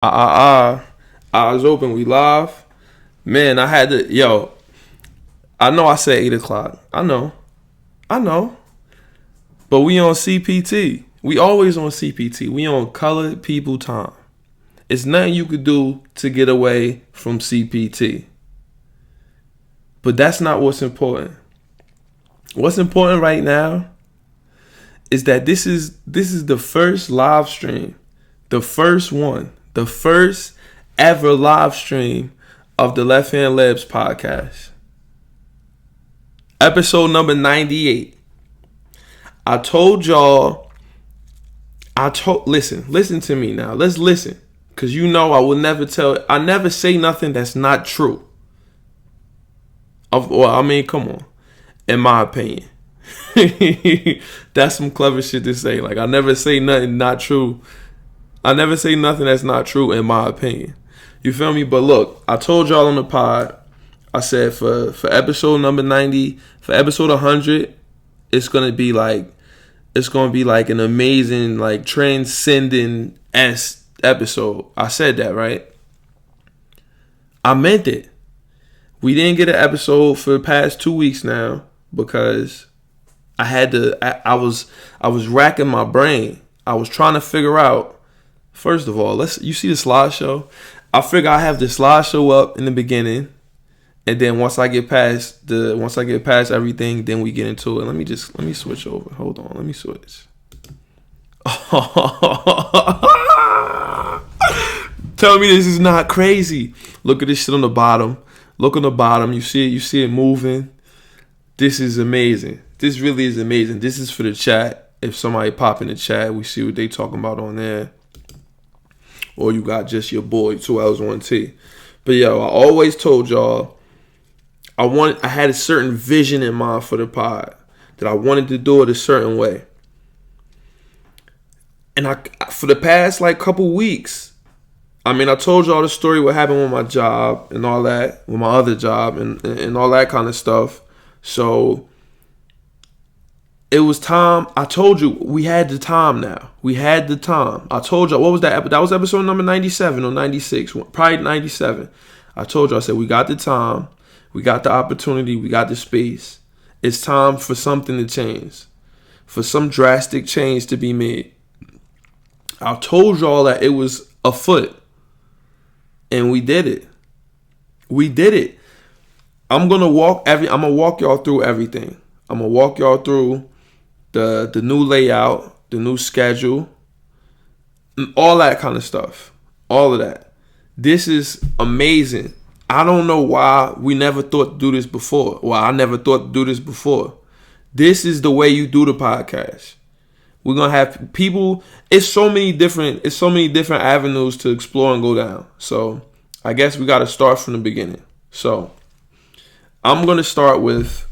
Eyes open, we live. Man, I had to, I know I said 8 o'clock. I know. But we on CPT. We always on CPT. We on colored people time. It's nothing you could do to get away from CPT. But that's not what's important. What's important right now is that this is the first live stream. The first one. The first ever live stream of the Left Hand Labs podcast. Episode number 98. I told y'all, listen to me now. Let's listen. Because I never say nothing that's not true. Come on. In my opinion. That's some clever shit to say. Like, I never say nothing not true. I never say nothing that's not true in my opinion. You feel me? But look, I told y'all on the pod, I said for episode number 90, for episode 100, it's gonna be like an amazing, like, transcending episode. I said that, right? I meant it. We didn't get an episode for the past 2 weeks now because I was racking my brain. I was trying to figure out. First of all, you see the slideshow? I figure I have the slideshow up in the beginning, and then once I get past everything, then we get into it. Let me switch over. Hold on, let me switch. Tell me this is not crazy. Look at this shit on the bottom. Look on the bottom. You see it moving. This is amazing. This really is amazing. This is for the chat. If somebody pop in the chat, we see what they talking about on there. Or you got just your boy, 2Ls, 1T. But I always told y'all I had a certain vision in mind for the pod. That I wanted to do it a certain way. And for the past couple weeks, I told y'all the story what happened with my job and all that, with my other job and all that kind of stuff. So it was time. I told you we had the time now. We had the time. I told y'all, what was that? That was episode number 97 or 96, probably 97. I told you, I said, we got the time. We got the opportunity. We got the space. It's time for something to change. For some drastic change to be made. I told y'all that it was afoot. And we did it. We did it. I'm gonna walk y'all through everything. I'm gonna walk y'all through the new layout, the new schedule, all that kind of stuff. All of that. This is amazing. I don't know why we never thought to do this before. Well, I never thought to do this before. This is the way you do the podcast. We're gonna have people. It's so many different avenues to explore and go down. So I guess we gotta start from the beginning. So I'm gonna start with,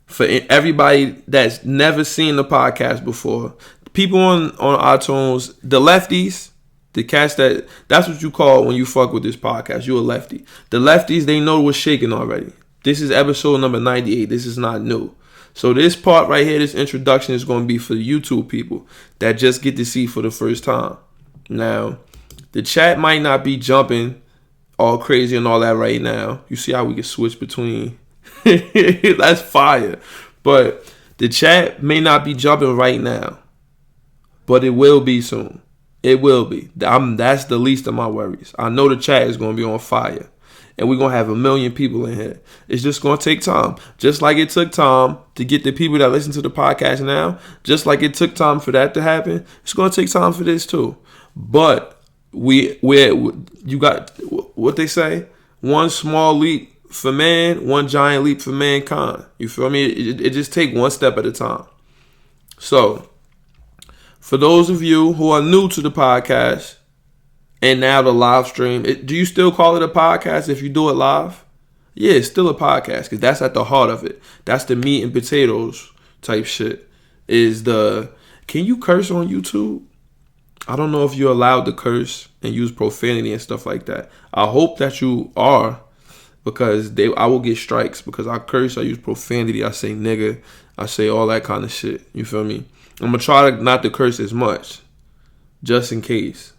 for everybody that's never seen the podcast before, people on iTunes, the lefties, the cats that's what you call when you fuck with this podcast. You a lefty. The lefties, they know what's shaking already. This is episode number 98. This is not new. So this part right here, this introduction is going to be for the YouTube people that just get to see for the first time. Now, the chat might not be jumping all crazy and all that right now. You see how we can switch between. That's fire. But the chat may not be jumping right now. But it will be soon. It will be. That's the least of my worries. I know the chat is going to be on fire. And we're going to have 1 million people in here. It's just going to take time. Just like it took time to get the people that listen to the podcast now. Just like it took time for that to happen. It's going to take time for this too. But you got what they say? One small leap for man, one giant leap for mankind. You feel me? It just take one step at a time. So, for those of you who are new to the podcast, and now the live stream, do you still call it a podcast if you do it live? Yeah, it's still a podcast because that's at the heart of it. That's the meat and potatoes type shit. Can you curse on YouTube? I don't know if you're allowed to curse and use profanity and stuff like that. I hope that you are, because I will get strikes because I curse, I use profanity, I say nigga, I say all that kind of shit. You feel me? I'm going to try not to curse as much, just in case.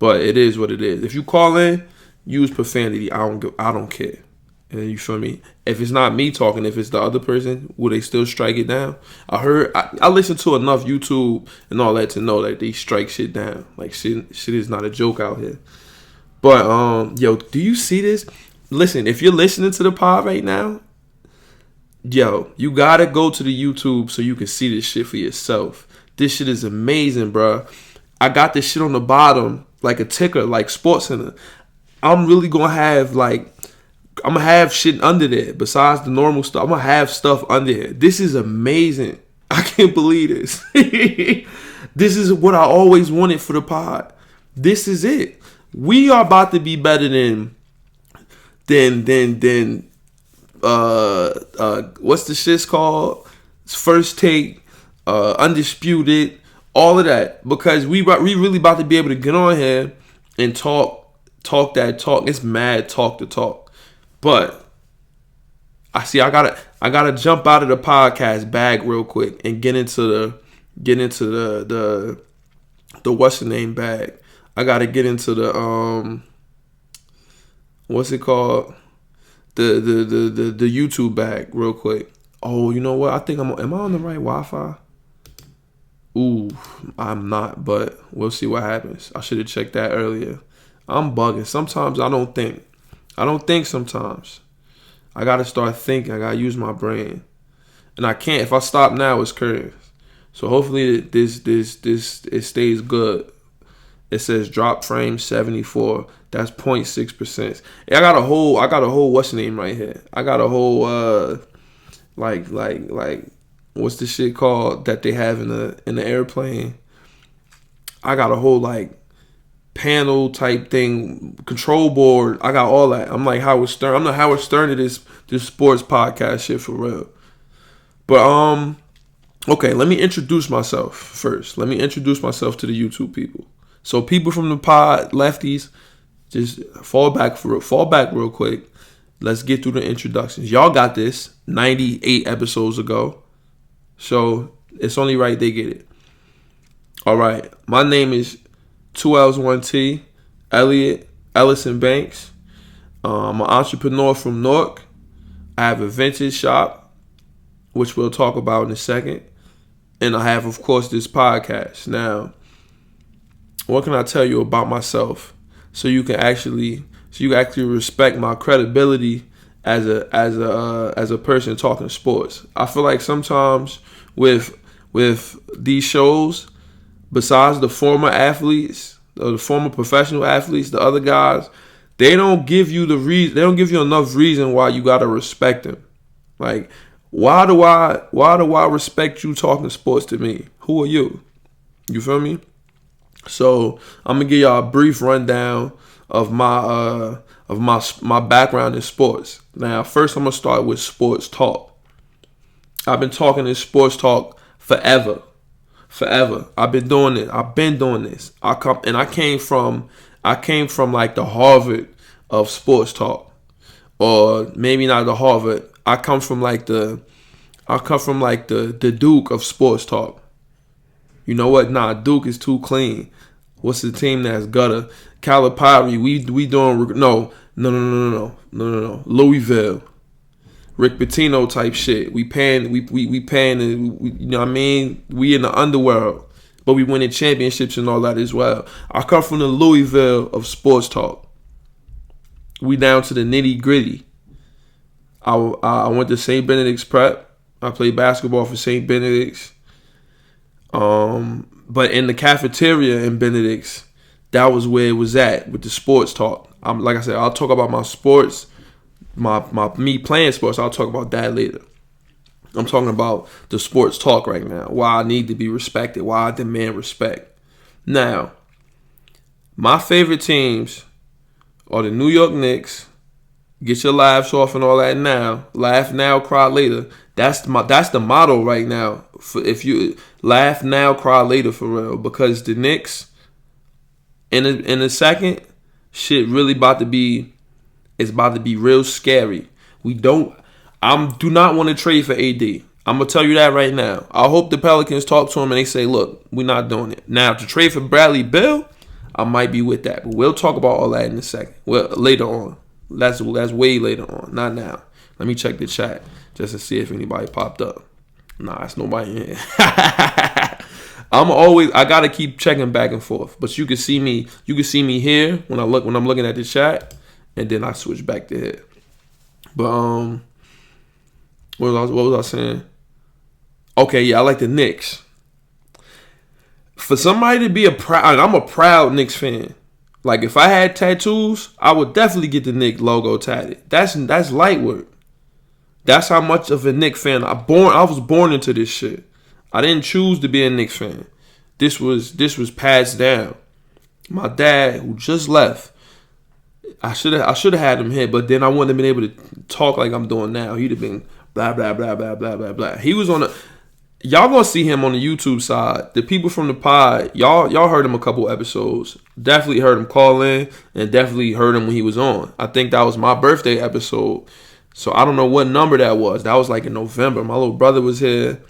But it is what it is. If you call in, use profanity. I don't care. And you feel me? If it's not me talking, if it's the other person, will they still strike it down? I listened to enough YouTube and all that to know that they strike shit down. Like shit is not a joke out here. But yo, do you see this? Listen, if you're listening to the pod right now, yo, you gotta go to the YouTube so you can see this shit for yourself. This shit is amazing, bro. I got this shit on the bottom like a ticker, like SportsCenter. I'm really gonna have shit under there besides the normal stuff. I'm gonna have stuff under here. This is amazing. I can't believe this. This is what I always wanted for the pod. This is it. We are about to be better than what's the shit's called? First Take, Undisputed, all of that, because we really about to be able to get on here and talk that talk. It's mad talk to talk. But I gotta jump out of the podcast bag real quick and get into the what's the name bag. I gotta get into the what's it called? The YouTube bag real quick. Oh, you know what? I think am I on the right Wi-Fi? Ooh, I'm not, but we'll see what happens. I should have checked that earlier. I'm bugging. Sometimes I don't think sometimes. I gotta start thinking. I gotta use my brain. And I can't. If I stop now, it's curves. So hopefully it stays good. It says drop frame 74. That's 0.6%. I got a whole what's the name right here? I got a whole like what's the shit called that they have in the airplane? I got a whole like panel type thing, control board. I got all that. I'm like Howard Stern. I'm the Howard Stern of this sports podcast shit for real. But okay, let me introduce myself first. Let me introduce myself to the YouTube people. So people from the pod, lefties, just fall back real quick. Let's get through the introductions. Y'all got this 98 episodes ago. So it's only right they get it. All right. My name is 2Ls1T, Elliot Ellison Banks. I'm an entrepreneur from Newark. I have a vintage shop, which we'll talk about in a second. And I have, of course, this podcast. Now, what can I tell you about myself so you can actually respect my credibility as a person talking sports? I feel like sometimes with these shows, besides the former athletes, or the former professional athletes, the other guys, they don't give you enough reason why you gotta respect them. Like, why do I respect you talking sports to me? Who are you? You feel me? So I'm gonna give y'all a brief rundown of my background in sports. Now, first I'm gonna start with sports talk. I've been talking in sports talk forever. I've been doing this. I came from like the Harvard of sports talk, or maybe not the Harvard. I come from like the Duke of sports talk. You know what? Nah, Duke is too clean. What's the team that's gutter? Calipari. We doing no. Louisville, Rick Pitino type shit. We paying. You know what I mean? We in the underworld, but we winning championships and all that as well. I come from the Louisville of sports talk. We down to the nitty gritty. I went to St. Benedict's Prep. I played basketball for St. Benedict's. But in the cafeteria in Benedict's, that was where it was at with the sports talk. Like I said, I'll talk about my sports, me playing sports. I'll talk about that later. I'm talking about the sports talk right now. Why I need to be respected. Why I demand respect. Now, my favorite teams are the New York Knicks. Get your laughs off and all that now. Laugh now, cry later. That's the motto right now. If you laugh now, cry later, for real. Because the Knicks, in a second, shit really about to be real scary. I do not want to trade for AD. I'm gonna tell you that right now. I hope the Pelicans talk to him and they say, look, we're not doing it. Now, to trade for Bradley Beal, I might be with that. But we'll talk about all that in a second. Well, later on. That's way later on, not now. Let me check the chat just to see if anybody popped up. Nah, it's nobody in here. I gotta keep checking back and forth. But you can see me here when I'm looking at the chat, and then I switch back to here. But what was I saying? Okay, yeah, I like the Knicks. For somebody to be I'm a proud Knicks fan. Like, if I had tattoos, I would definitely get the Knicks logo tatted. That's light work. That's how much of a Knicks fan I was born into this shit. I didn't choose to be a Knicks fan. This was passed down. My dad, who just left, I should have had him here, but then I wouldn't have been able to talk like I'm doing now. He'd have been blah blah blah blah blah blah blah. He was on y'all gonna see him on the YouTube side. The people from the pod, y'all heard him a couple episodes. Definitely heard him call in, and definitely heard him when he was on. I think that was my birthday episode. So I don't know what number that was. That was like in November. My little brother was here,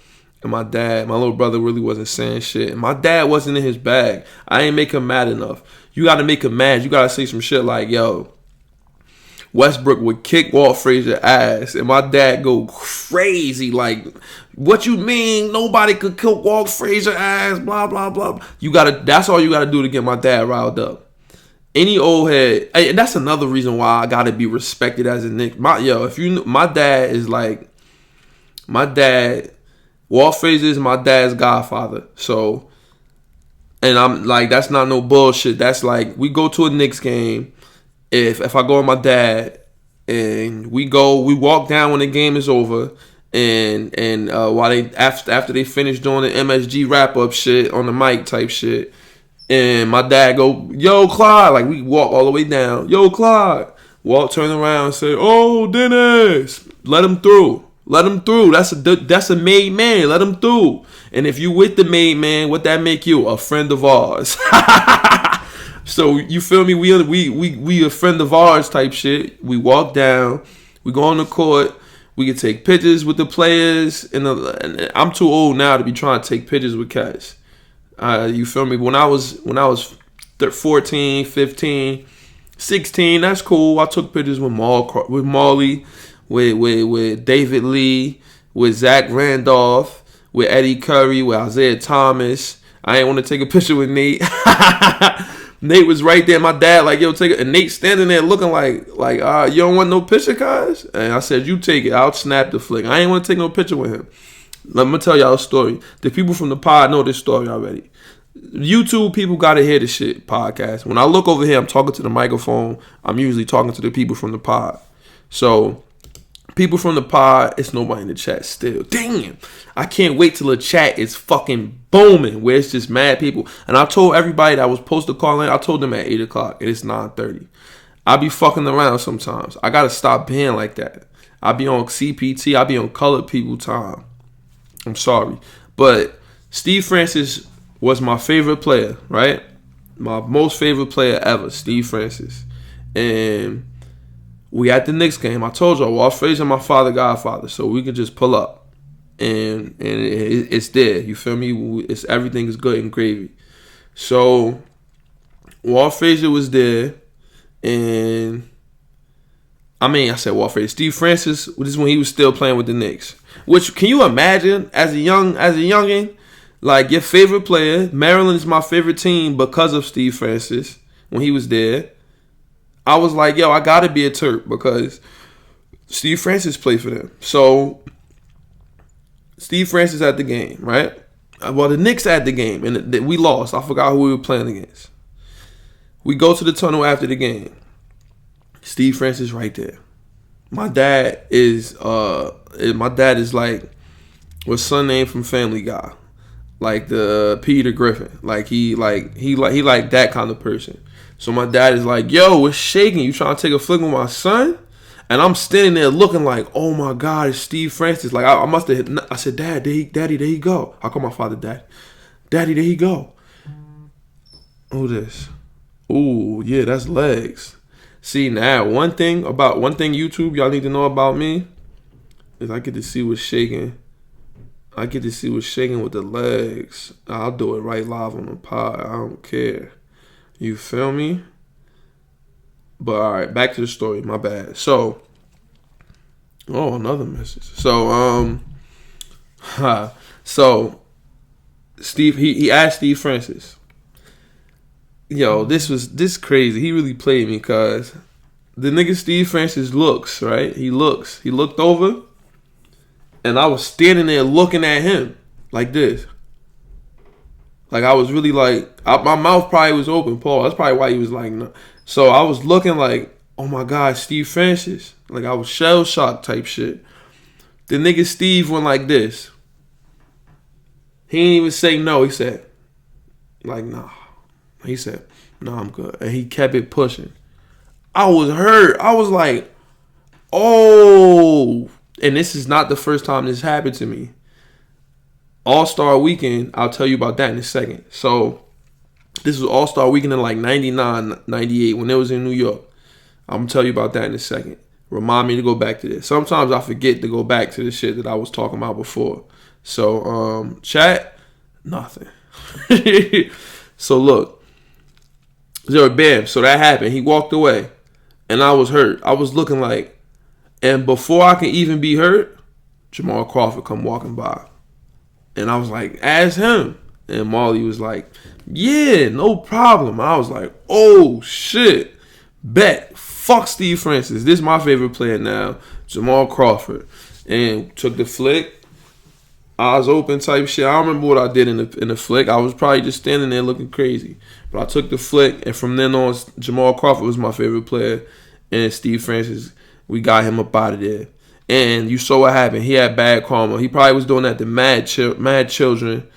and my little brother really wasn't saying shit. And my dad wasn't in his bag. I ain't make him mad enough. You gotta make him mad. You gotta say some shit like, yo, Westbrook would kick Walt Frazier ass, and my dad go crazy like, what you mean nobody could kick Walt Frazier ass, blah blah blah. That's all you gotta do to get my dad riled up. Any old head, and that's another reason why I gotta be respected as a Knicks. My dad is like, Walt Frazier is my dad's godfather. So, and I'm like, that's not no bullshit. That's like, we go to a Knicks game. If I go with my dad, and we walk down when the game is over, and while after they finish doing the MSG wrap up shit on the mic type shit, and my dad go, yo Clyde, like we walk all the way down, yo Clyde, Walt turn around and say, oh Dennis, let him through. That's a made man. Let him through. And if you with the made man, what that make you? A friend of ours. So you feel me? We a friend of ours type shit. We walk down. We go on the court. We can take pictures with the players. And I'm too old now to be trying to take pictures with cats. You feel me? When I was 14, 15, 16, that's cool. I took pictures with Marley, with David Lee, with Zach Randolph, with Eddie Curry, with Isaiah Thomas. I ain't want to take a picture with Nate. Nate was right there. My dad like, yo, take it. And Nate standing there looking like, you don't want no picture, guys? And I said, you take it. I'll snap the flick. I ain't want to take no picture with him. Let me tell y'all a story. The people from the pod know this story already. YouTube people got to hear this shit podcast. When I look over here, I'm talking to the microphone. I'm usually talking to the people from the pod. So, people from the pod, it's nobody in the chat still. Damn. I can't wait till the chat is fucking booming where it's just mad people. And I told everybody that was supposed to call in, I told them at 8 o'clock and it's 9:30. I be fucking around sometimes. I got to stop being like that. I be on CPT. I be on colored people time. I'm sorry. But Steve Francis was my favorite player, right? My most favorite player ever, Steve Francis. And we at the Knicks game. I told y'all, Walt Frazier, my godfather, so we could just pull up. And it's there. You feel me? Everything is good and gravy. So Walt Frazier was there, and I said Walt Frazier. Steve Francis, this is when he was still playing with the Knicks. Which, can you imagine as a youngin', like your favorite player? Maryland is my favorite team because of Steve Francis when he was there. I was like, yo, I gotta be a Terp because Steve Francis played for them. So Steve Francis at the game, right? Well, the Knicks at the game, and we lost. I forgot who we were playing against. We go to the tunnel after the game. Steve Francis right there. My dad is like, what's son name from Family Guy, like the Peter Griffin. Like he like that kind of person. So my dad is like, yo, what's shaking? You trying to take a flick with my son? And I'm standing there looking like, oh my God, it's Steve Francis. Like I must have. I said, Daddy, there he go. I call my father Dad. Daddy, there he go. Who this? Ooh, yeah, that's legs. See, now one thing YouTube y'all need to know about me is I get to see what's shaking. I get to see what's shaking with the legs. I'll do it right live on the pod. I don't care. You feel me? But all right, back to the story. My bad. So, another message. So, so Steve, he asked Steve Francis. Yo, this crazy. He really played me because the nigga Steve Francis looks, right? He looked over, and I was standing there looking at him like this. Like I was really like, my mouth probably was open, Paul. That's probably why he was like, no. So I was looking like, oh my God, Steve Francis. Like I was shell shocked type shit. The nigga Steve went like this. He didn't even say no. He said, like, nah. He said, no, I'm good. And he kept it pushing. I was hurt. I was like, oh. And this is not the first time this happened to me. All-Star Weekend, I'll tell you about that in a second. So, this was All-Star Weekend in like 99, 98 when it was in New York. I'm going to tell you about that in a second. Remind me to go back to this. Sometimes I forget to go back to the shit that I was talking about before. So, chat, nothing. So, look. Bam. So that happened. He walked away. And I was hurt. I was looking like, and before I can even be hurt, Jamal Crawford come walking by. And I was like, ask him. And Marley was like, yeah, no problem. I was like, oh, shit. Bet. Fuck Steve Francis. This is my favorite player now, Jamal Crawford. And took the flick. Eyes open type shit. I don't remember what I did in the flick. I was probably just standing there looking crazy. But I took the flick, and from then on, Jamal Crawford was my favorite player. And Steve Francis, we got him up out of there. And you saw what happened. He had bad karma. He probably was doing that to mad children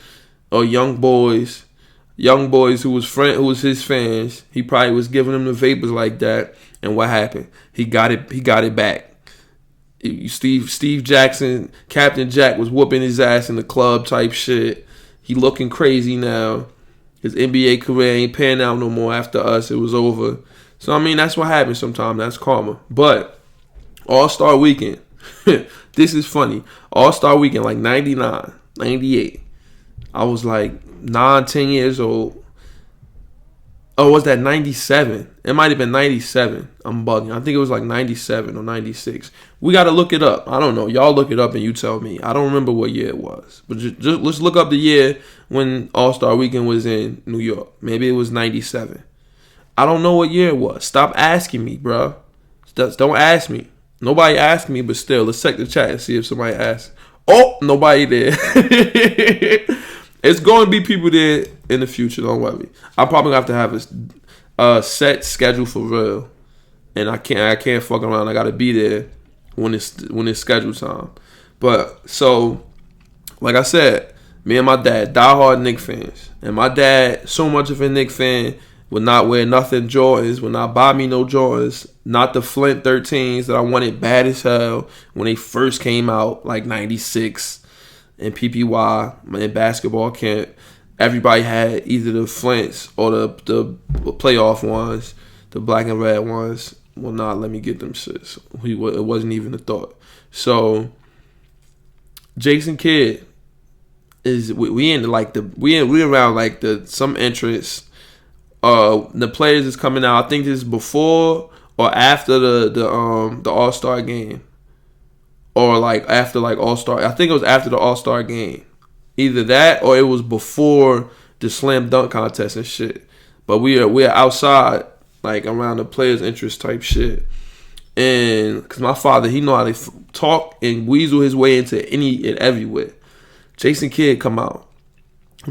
or young boys who was his fans. He probably was giving them the vapors like that. And what happened? He got it back. Steve Jackson, Captain Jack was whooping his ass in the club type shit. He looking crazy now. His NBA career ain't panning out no more after us. It was over. So, I mean, that's what happens sometimes. That's karma. But All-Star Weekend. This is funny. All-Star Weekend, like 99, 98. I was like 9, 10 years old. Oh, was that 97? It might have been 97. I'm bugging. I think it was like 97 or 96. We got to look it up. I don't know. Y'all look it up and you tell me. I don't remember what year it was. But just let's look up the year when All-Star Weekend was in New York. Maybe it was 97. I don't know what year it was. Stop asking me, bro. Don't ask me. Nobody asked me, but still, let's check the chat and see if somebody asked. Oh, nobody did. It's going to be people there in the future. Don't worry. I'm probably going to have a set schedule for real. And I can't fuck around. I got to be there when it's scheduled time. But, so, like I said, me and my dad, diehard Knicks fans. And my dad, so much of a Knicks fan, would not wear nothing Jordans, would not buy me no Jordans, not the Flint 13s that I wanted bad as hell when they first came out, like 96 in PPY, in basketball camp. Everybody had either the Flints or the playoff ones, the black and red ones. Will not let me get them shits. It wasn't even a thought. So, Jason Kidd is we around like some entrance. The players is coming out. I think this is before or after the All-Star game, or like after like All-Star. I think it was after the All-Star game, either that or it was before the slam dunk contest and shit. But we're outside like around the players' interest type shit, and because my father, he know how to talk and weasel his way into any and everywhere. Jason Kidd come out.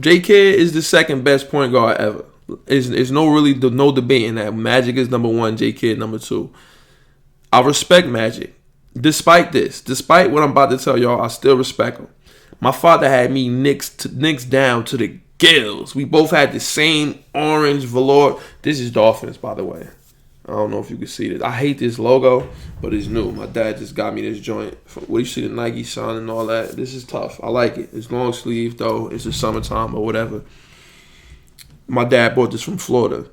J Kidd is the second best point guard ever. It's no debating that. Magic is number one, J Kidd number two. I respect Magic. Despite what I'm about to tell y'all, I still respect him. My father had me Knicks down to the gills. We both had the same orange velour. This is Dolphins, by the way. I don't know if you can see this. I hate this logo, but it's new. My dad just got me this joint. What you see the Nike sign and all that. This is tough. I like it. It's long sleeve though. It's the summertime or whatever. My dad bought this from Florida.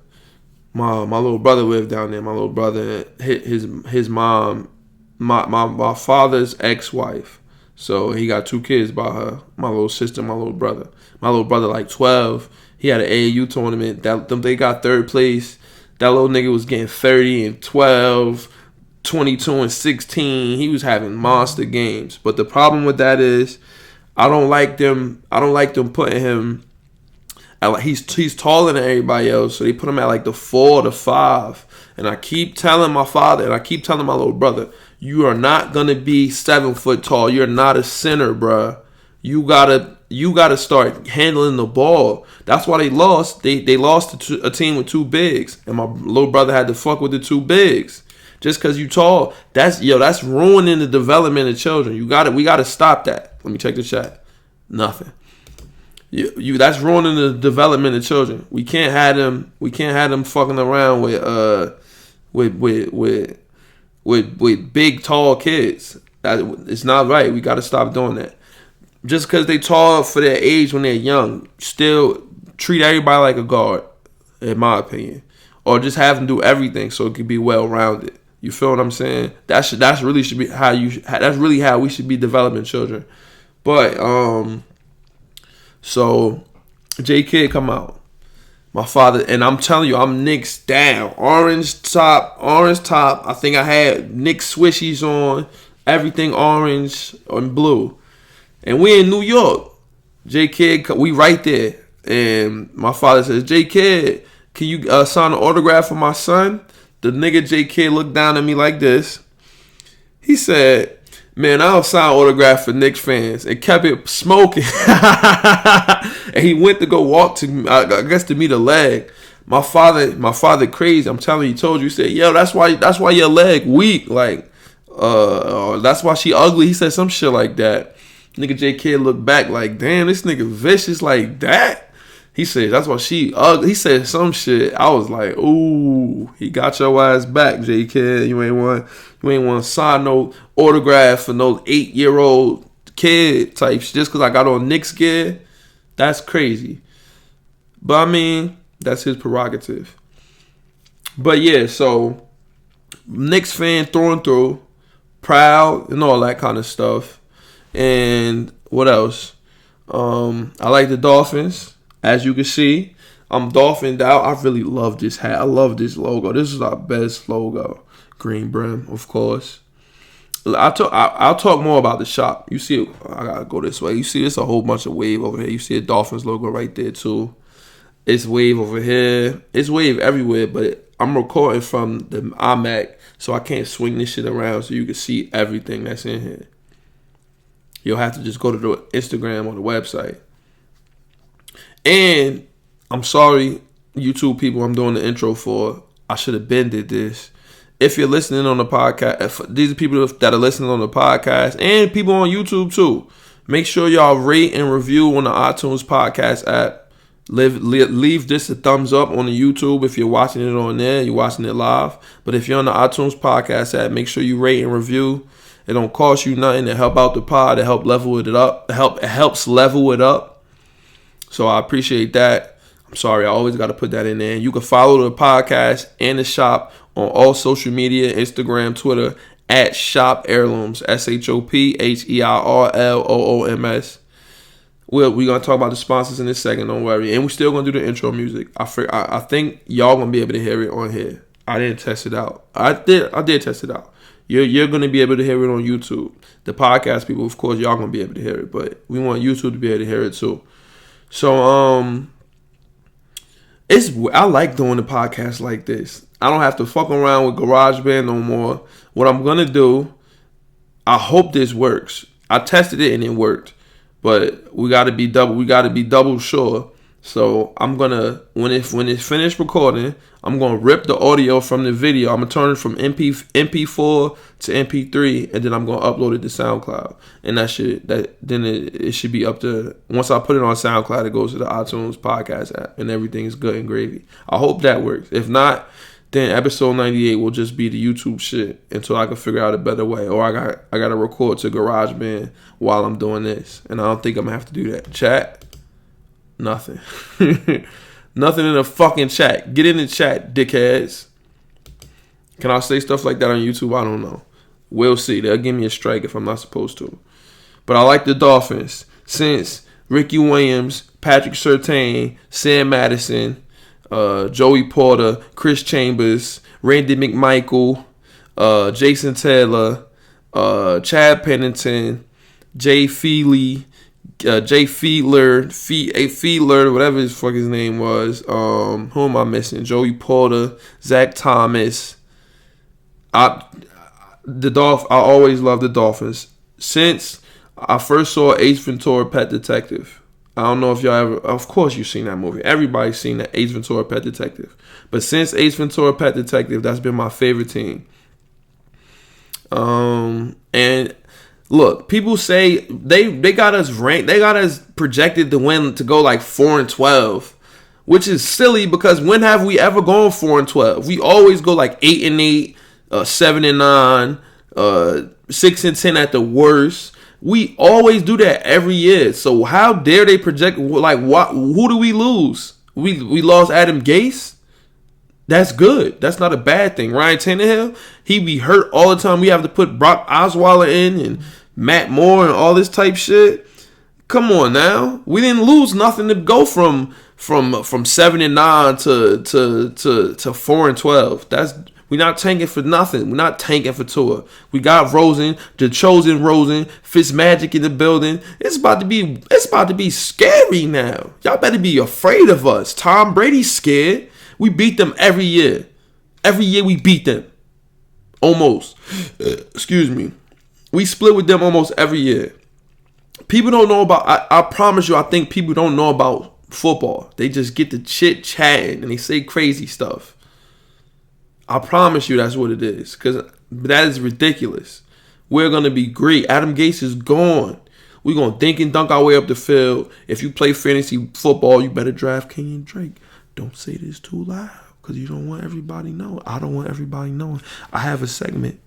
My little brother lived down there. My little brother, his mom, my father's ex-wife. So he got 2 kids by her. My little sister, my little brother. My little brother like 12. He had an AAU tournament. They got third place. That little nigga was getting 30 and 12, 22 and 16. He was having monster games. But the problem with that is, I don't like them putting him at, like, he's taller than everybody else, so they put him at like the 4 to 5. And I keep telling my father and I keep telling my little brother, you are not gonna be 7 foot tall. You're not a center, bruh. You gotta start handling the ball. That's why they lost. They lost to a team with 2 bigs, and my little brother had to fuck with the 2 bigs. Just because you tall, that's ruining the development of children. We gotta stop that. Let me check the chat. Nothing. That's ruining the development of children. We can't have them fucking around with big tall kids. It's not right. We gotta stop doing that. Just because they tall for their age when they're young, still treat everybody like a guard, in my opinion, or just have them do everything so it can be well rounded. You feel what I'm saying? That's really how we should be developing children. But so J Kid come out, my father, and I'm telling you, I'm Knicks down, orange top. I think I had Knicks swishies on, everything orange and blue. And we in New York. J Kid, we right there. And my father says, J Kid, can you sign an autograph for my son? The nigga J Kid looked down at me like this. He said, man, I don't sign autograph for Knicks fans. And kept it smoking. And he went to go walk to, I guess, to meet a leg. My father crazy. I'm telling you, he told you, he said, yo, that's why your leg weak. Like, that's why she ugly. He said some shit like that. Nigga J Kid looked back like, damn, this nigga vicious like that. He said, that's why she ugly. He said some shit. I was like, ooh, he got your ass back, J Kid. You ain't want to sign no autograph for no 8-year-old kid types just because I got on Knicks gear. That's crazy. But I mean, that's his prerogative. But yeah, so Knicks fan through and through, proud and all that kind of stuff. And what else? I like the Dolphins. As you can see, I'm Dolphined out. I really love this hat. I love this logo. This is our best logo. Green brim, of course. I'll talk more about the shop. You see, I gotta go this way. You see, there's a whole bunch of wave over here. You see a Dolphins logo right there too. It's wave over here. It's wave everywhere, but I'm recording from the iMac, so I can't swing this shit around so you can see everything that's in here. You'll have to just go to the Instagram or the website. And I'm sorry, YouTube people, I'm doing the intro for. I should have been did this. If you're listening on the podcast, these are people that are listening on the podcast and people on YouTube too. Make sure y'all rate and review on the iTunes podcast app. Leave this a thumbs up on the YouTube if you're watching it on there. You're watching it live. But if you're on the iTunes podcast app, make sure you rate and review. It don't cost you nothing to help out the pod, to help level it up. It helps level it up. So I appreciate that. I'm sorry, I always got to put that in there. You can follow the podcast and the shop on all social media, Instagram, Twitter, at Shop Heirlooms, ShopHeirlooms. We're going to talk about the sponsors in a second, don't worry. And we're still going to do the intro music. I think y'all going to be able to hear it on here. I didn't test it out. I did test it out. You're going to be able to hear it on YouTube. The podcast people, of course, y'all going to be able to hear it. But we want YouTube to be able to hear it too. So, I like doing the podcast like this. I don't have to fuck around with GarageBand no more. What I'm going to do, I hope this works. I tested it and it worked. But we got to be double sure. So I'm gonna when it's finished recording, I'm gonna rip the audio from the video. I'm gonna turn it from MP4 to MP3, and then I'm gonna upload it to SoundCloud. And then it should be up to, once I put it on SoundCloud, it goes to the iTunes podcast app, and everything's good and gravy. I hope that works. If not, then episode 98 will just be the YouTube shit until I can figure out a better way. Or I gotta record to GarageBand while I'm doing this, and I don't think I'm gonna have to do that. Chat. Nothing. Nothing in the fucking chat. Get in the chat, dickheads. Can I say stuff like that on YouTube? I don't know. We'll see. They'll give me a strike if I'm not supposed to. But I like the Dolphins. Since Ricky Williams Patrick Surtain, Sam Madison, Joey Porter, Chris Chambers, Randy McMichael, Jason Taylor, Chad Pennington, Jay Fiedler, whatever his fuck his name was. Who am I missing? Joey Porter, Zach Thomas. I always loved the Dolphins since I first saw Ace Ventura: Pet Detective. I don't know if y'all ever. Of course, you've seen that movie. Everybody's seen that Ace Ventura: Pet Detective. But since Ace Ventura: Pet Detective, that's been my favorite team. And look, people say they got us ranked. They got us projected to go like 4-12, which is silly because when have we ever gone 4-12? We always go like 8-8, 7-9, 6-10 at the worst. We always do that every year. So how dare they project? Like, what? Who do we lose? We lost Adam Gase. That's good. That's not a bad thing. Ryan Tannehill, he be hurt all the time. We have to put Brock Osweiler in and Matt Moore and all this type shit. Come on now. We didn't lose nothing to go from 7-9 to 4-12. We're not tanking for nothing. We're not tanking for Tua. We got Rosen, the chosen Rosen, Fitzmagic in the building. It's about to be scary now. Y'all better be afraid of us. Tom Brady's scared. We beat them every year. Every year we beat them. Almost. Excuse me. We split with them almost every year. People don't know about, I promise you, I think people don't know about football. They just get the chit chatting and they say crazy stuff. I promise you that's what it is. Because that is ridiculous. We're going to be great. Adam Gase is gone. We're going to dink and dunk our way up the field. If you play fantasy football, you better draft Kenyon Drake. Don't say this too loud because you don't want everybody knowing. I don't want everybody knowing. I have a segment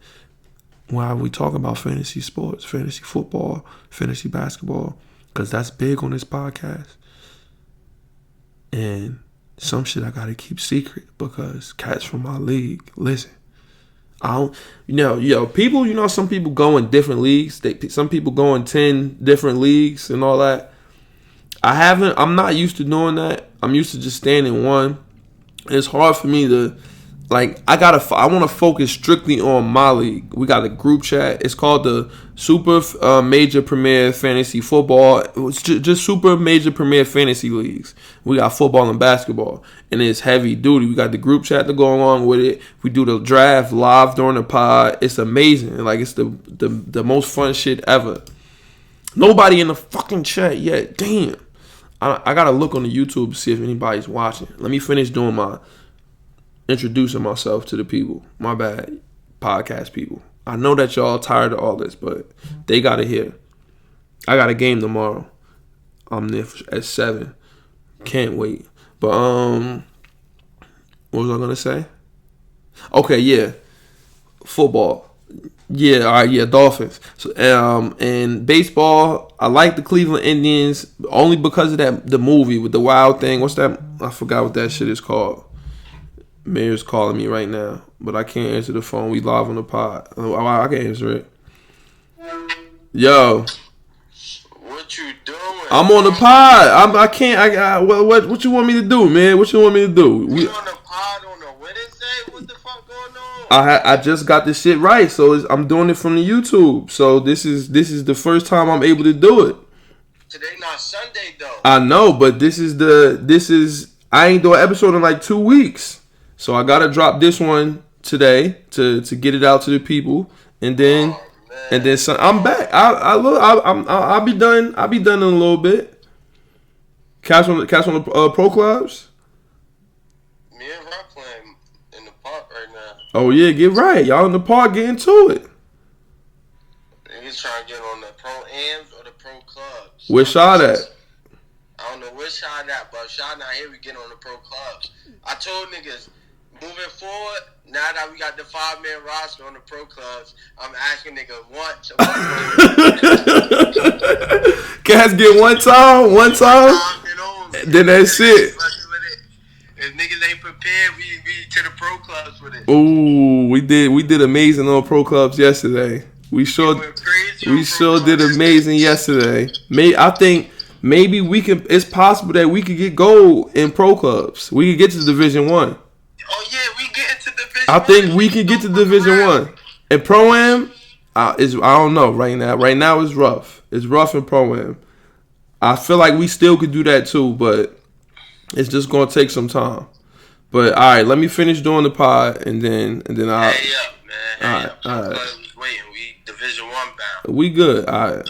where we talk about fantasy sports, fantasy football, fantasy basketball, because that's big on this podcast. And some shit I got to keep secret because cats from my league, listen. I don't, people, some people go in different leagues. Some people go in 10 different leagues and all that. I'm not used to doing that. I'm used to just staying in one. It's hard for me to, I want to focus strictly on my league. We got a group chat. It's called the Super Major Premier Fantasy Football. It's just Super Major Premier Fantasy Leagues. We got football and basketball. And it's heavy duty. We got the group chat to go along with it. We do the draft live during the pod. It's amazing. It's the most fun shit ever. Nobody in the fucking chat yet. Damn. I gotta look on the YouTube to see if anybody's watching. Let me finish doing my introducing myself to the people. My bad, podcast people. I know that y'all tired of all this, but they gotta hear. I got a game tomorrow. I'm there at 7. Can't wait. But what was I gonna say? Okay, yeah, football. Yeah, all right, yeah, Dolphins. So, and baseball, I like the Cleveland Indians only because of the movie with the wild thing. What's that? I forgot what that shit is called. Mayor's calling me right now, but I can't answer the phone. We live on the pod. I can answer it. Yo. What you doing? I'm on the pod. I can't. What you want me to do, man? What you want me to do? You on the pod on a Wednesday? What the fuck going on? I just got this shit right, so I'm doing it from the YouTube. So this is the first time I'm able to do it. Today not Sunday though. I know, but I ain't doing an episode in like 2 weeks, so I gotta drop this one today to get it out to the people, and then I'm back. I'll be done. I'll be done in a little bit. Catch on the pro clubs. Me and Rock playing in the park right now. Oh yeah, get right. Y'all in the park, get into it. Niggas trying to get on the pro ams or the pro clubs. Where Shot at? I don't know where Shot at, but Shot not here. We get on the pro clubs. I told niggas moving forward. Now that we got the 5-man roster on the pro clubs, I'm asking niggas once. Cats get one time. Then that's it. If niggas ain't prepared, we to the pro clubs with it. Ooh, we did amazing on pro clubs yesterday. We sure did amazing yesterday. I think maybe we can. It's possible that we could get gold in pro clubs. We could get to Division 1. Oh yeah, we get into Division I 1. think we can get to Division 1. And Pro-Am, I don't know right now. Right now it's rough. It's rough in Pro-Am. I feel like we still could do that too, but it's just gonna take some time. But all right, let me finish doing the pod, and then I'll. Hey up, man. All right. We waiting. We Division 1 bound. We good. All right.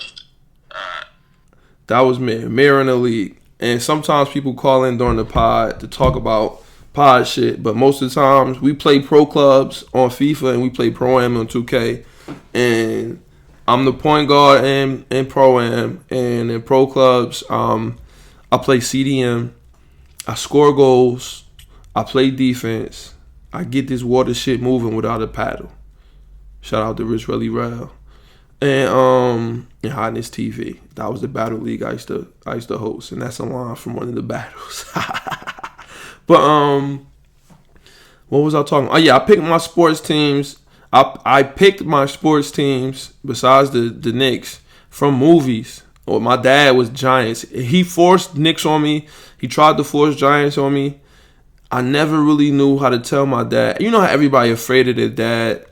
That was Mayor in the league. And sometimes people call in during the pod to talk about pod shit, but most of the times we play pro clubs on FIFA and we play Pro-Am on 2K. And I'm the point guard in Pro-Am, and in pro clubs, I play CDM. I score goals. I play defense. I get this water shit moving without a paddle. Shout out to Rich Relly Rail. And Hotness TV. That was the battle league I used to host, and that's a line from one of the battles. But what was I talking? Oh yeah, I picked my sports teams. I picked my sports teams besides the Knicks from movies. Well, my dad was Giants. He forced Knicks on me. He tried to force Giants on me. I never really knew how to tell my dad. You know how everybody afraid of their dad.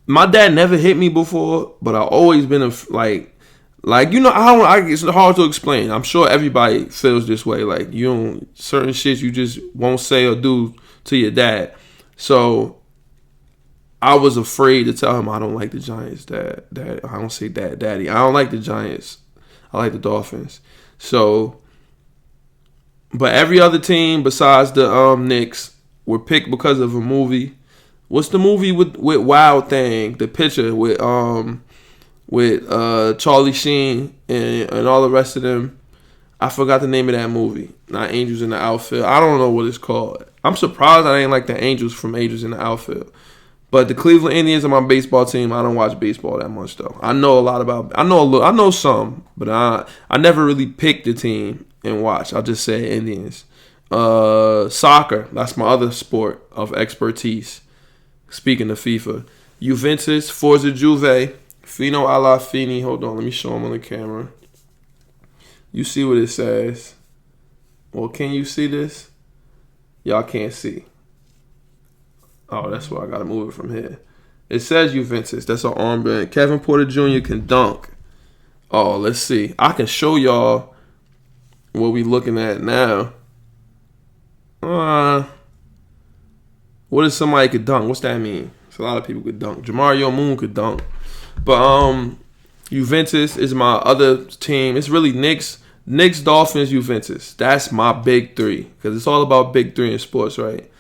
My dad never hit me before, but I always been like you know it's hard to explain. I'm sure everybody feels this way. Like you don't certain shit you just won't say or do to your dad. So I was afraid to tell him I don't like the Giants, Dad. I don't say Dad, Daddy. I don't like the Giants. I like the Dolphins. So, but every other team besides the Knicks were picked because of a movie. What's the movie with Wild Thing? The picture with Charlie Sheen and all the rest of them. I forgot the name of that movie. Not Angels in the Outfield. I don't know what it's called. I'm surprised I ain't like the Angels from Angels in the Outfield. But the Cleveland Indians are my baseball team. I don't watch baseball that much though. I know a lot about. I know some, but I never really picked the team and watch. I'll just say Indians. Soccer. That's my other sport of expertise. Speaking of FIFA, Juventus, Forza Juve, Fino alla Fini. Hold on, let me show them on the camera. You see what it says? Well, can you see this? Y'all can't see. Oh, that's why I gotta move it from here. It says Juventus. That's an armband. Kevin Porter Jr. can dunk. Oh, let's see. I can show y'all what we looking at now. What if somebody could dunk? What's that mean? It's a lot of people could dunk. Jamario Moon could dunk. But Juventus is my other team. It's really Knicks, Dolphins, Juventus. That's my big three. Because it's all about big three in sports, right?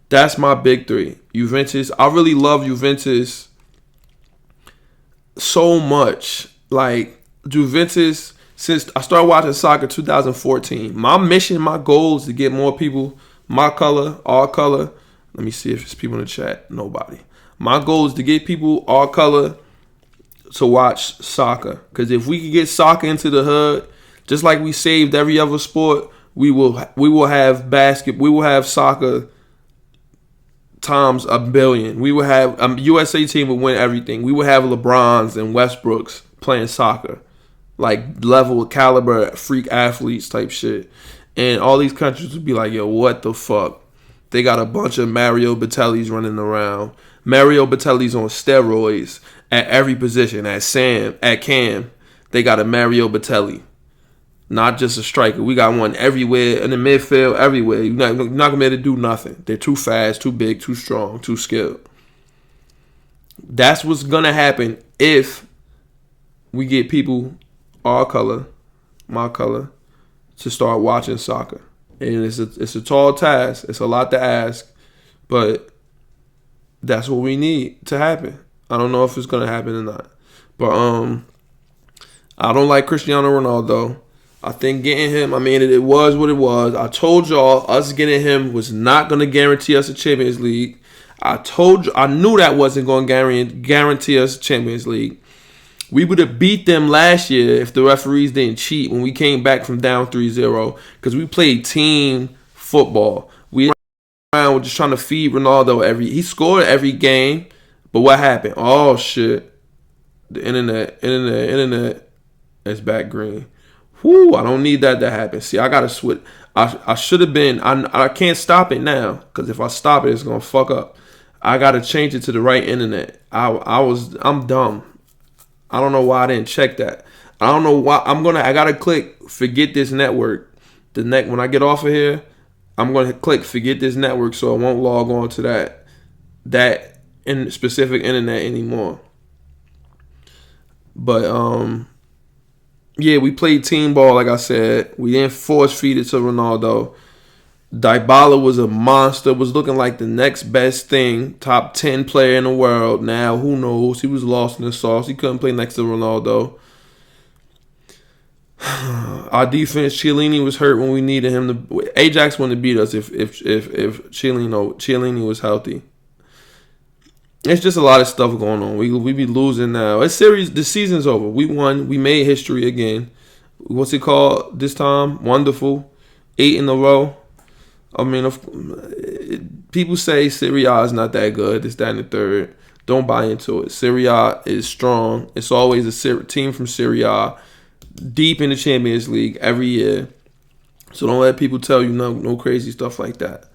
That's my big three. Juventus. I really love Juventus so much. Like, Juventus, since I started watching soccer 2014, my mission, my goal is to get more people, my color, our color. Let me see if there's people in the chat. Nobody. My goal is to get people our color to watch soccer. Because if we could get soccer into the hood, just like we saved every other sport, we will have we will have soccer times a billion. We will have a USA team would win everything. We would have LeBrons and Westbrooks playing soccer, like level caliber freak athletes type shit. And all these countries would be like, yo, what the fuck? They got a bunch of Mario Batellis running around. Mario Batelli's on steroids at every position. At Cam, they got a Mario Batelli. Not just a striker. We got one everywhere, in the midfield, everywhere. You're not going to be able to do nothing. They're too fast, too big, too strong, too skilled. That's what's going to happen if we get people, our color, my color, to start watching soccer. And it's a tall task. It's a lot to ask. But that's what we need to happen. I don't know if it's going to happen or not. But I don't like Cristiano Ronaldo. I think getting him, it was what it was. I told y'all us getting him was not going to guarantee us a Champions League. I knew that wasn't going to guarantee us a Champions League. We would have beat them last year if the referees didn't cheat when we came back from down 3-0 because we played team football. We around just trying to feed Ronaldo he scored every game, but what happened? Oh shit. The internet is back green. Whoo, I don't need that to happen. See, I gotta switch. I should have been. I can't stop it now because if I stop it, it's gonna fuck up. I gotta change it to the right internet. I'm dumb. I don't know why I didn't check that. I don't know why. I gotta click forget this network. When I get off of here, I'm gonna click forget this network so I won't log on to that in specific internet anymore. But yeah, we played team ball like I said. We didn't force feed it to Ronaldo. Dybala was a monster, was looking like the next best thing, top 10 player in the world. Now, who knows? He was lost in the sauce. He couldn't play next to Ronaldo. Our defense, Chiellini was hurt when we needed him to. Ajax wouldn't have beat us if Chiellini was healthy. It's just a lot of stuff going on. We be losing now. The season's over. We won. We made history again. What's it called this time? Wonderful. 8 in a row. I mean, people say Serie A is not that good. It's that and the third. Don't buy into it. Serie A is strong. It's always a team from Serie A deep in the Champions League every year. So don't let people tell you no crazy stuff like that.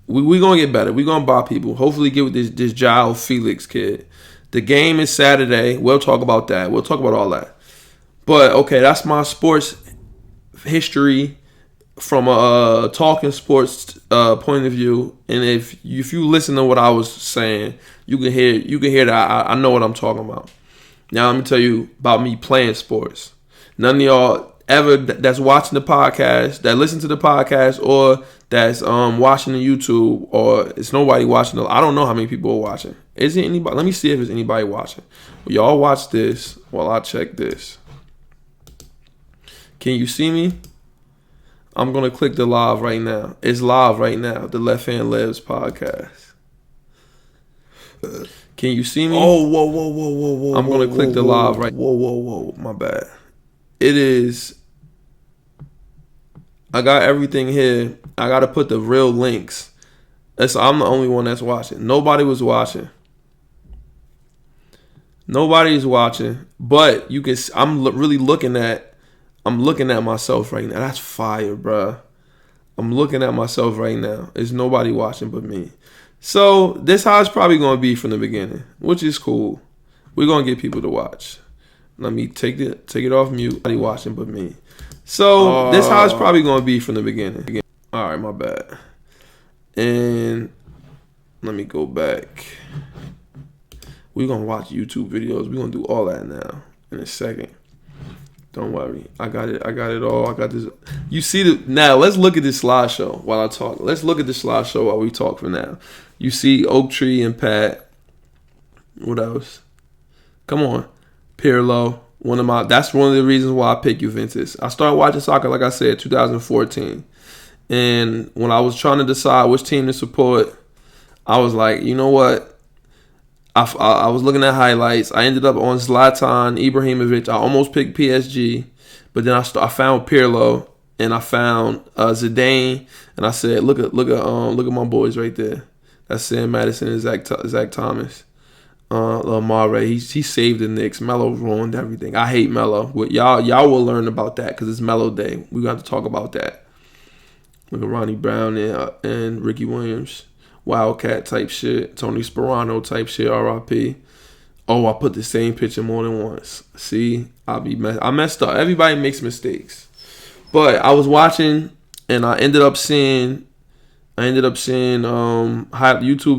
We gonna get better. We gonna buy people. Hopefully get with this João Felix kid. The game is Saturday. We'll talk about that. We'll talk about all that. But okay, that's my sports history from a talking sports point of view. And if you listen to what I was saying, you can hear that I know what I'm talking about. Now let me tell you about me playing sports. None of y'all ever that's watching the podcast, that listen to the podcast, or that's watching the YouTube, or it's nobody watching. I don't know how many people are watching. Is it anybody? Let me see if it's anybody watching. Well, y'all watch this while I check this. Can you see me? I'm going to click the live right now. It's live right now. The Left Hand Lives podcast. Can you see me? Oh, whoa. I'm going to click the live right. Whoa. My bad. It is. I got everything here. I got to put the real links. I'm the only one that's watching. Nobody was watching. Nobody's watching. But you can. I'm looking at myself right now. That's fire, bruh. I'm looking at myself right now. There's nobody watching but me. So this how it's probably going to be from the beginning, which is cool. We're going to get people to watch. Let me take it off mute. Nobody watching but me. So this how it's probably going to be from the beginning. All right, my bad. And let me go back. We're going to watch YouTube videos. We're going to do all that now in a second. Don't worry. I got it all. I got this. You see now let's look at this slideshow while I talk. Let's look at the slideshow while we talk for now. You see Oak Tree and Pat. What else? Come on. Pirlo. That's one of the reasons why I pick Juventus. I started watching soccer, like I said, 2014. And when I was trying to decide which team to support, I was like, you know what? I was looking at highlights. I ended up on Zlatan Ibrahimovic. I almost picked PSG, but then I found Pirlo and I found Zidane, and I said, look at my boys right there. That's Sam Madison and Zach Thomas. Lamar, he saved the Knicks. Melo ruined everything. I hate Melo. Y'all will learn about that because it's Melo Day. We got to talk about that. Look at Ronnie Brown and Ricky Williams. Wildcat type shit, Tony Sperano type shit, RIP. Oh, I put the same picture more than once. See, I messed up. Everybody makes mistakes. But I was watching and I ended up seeing YouTube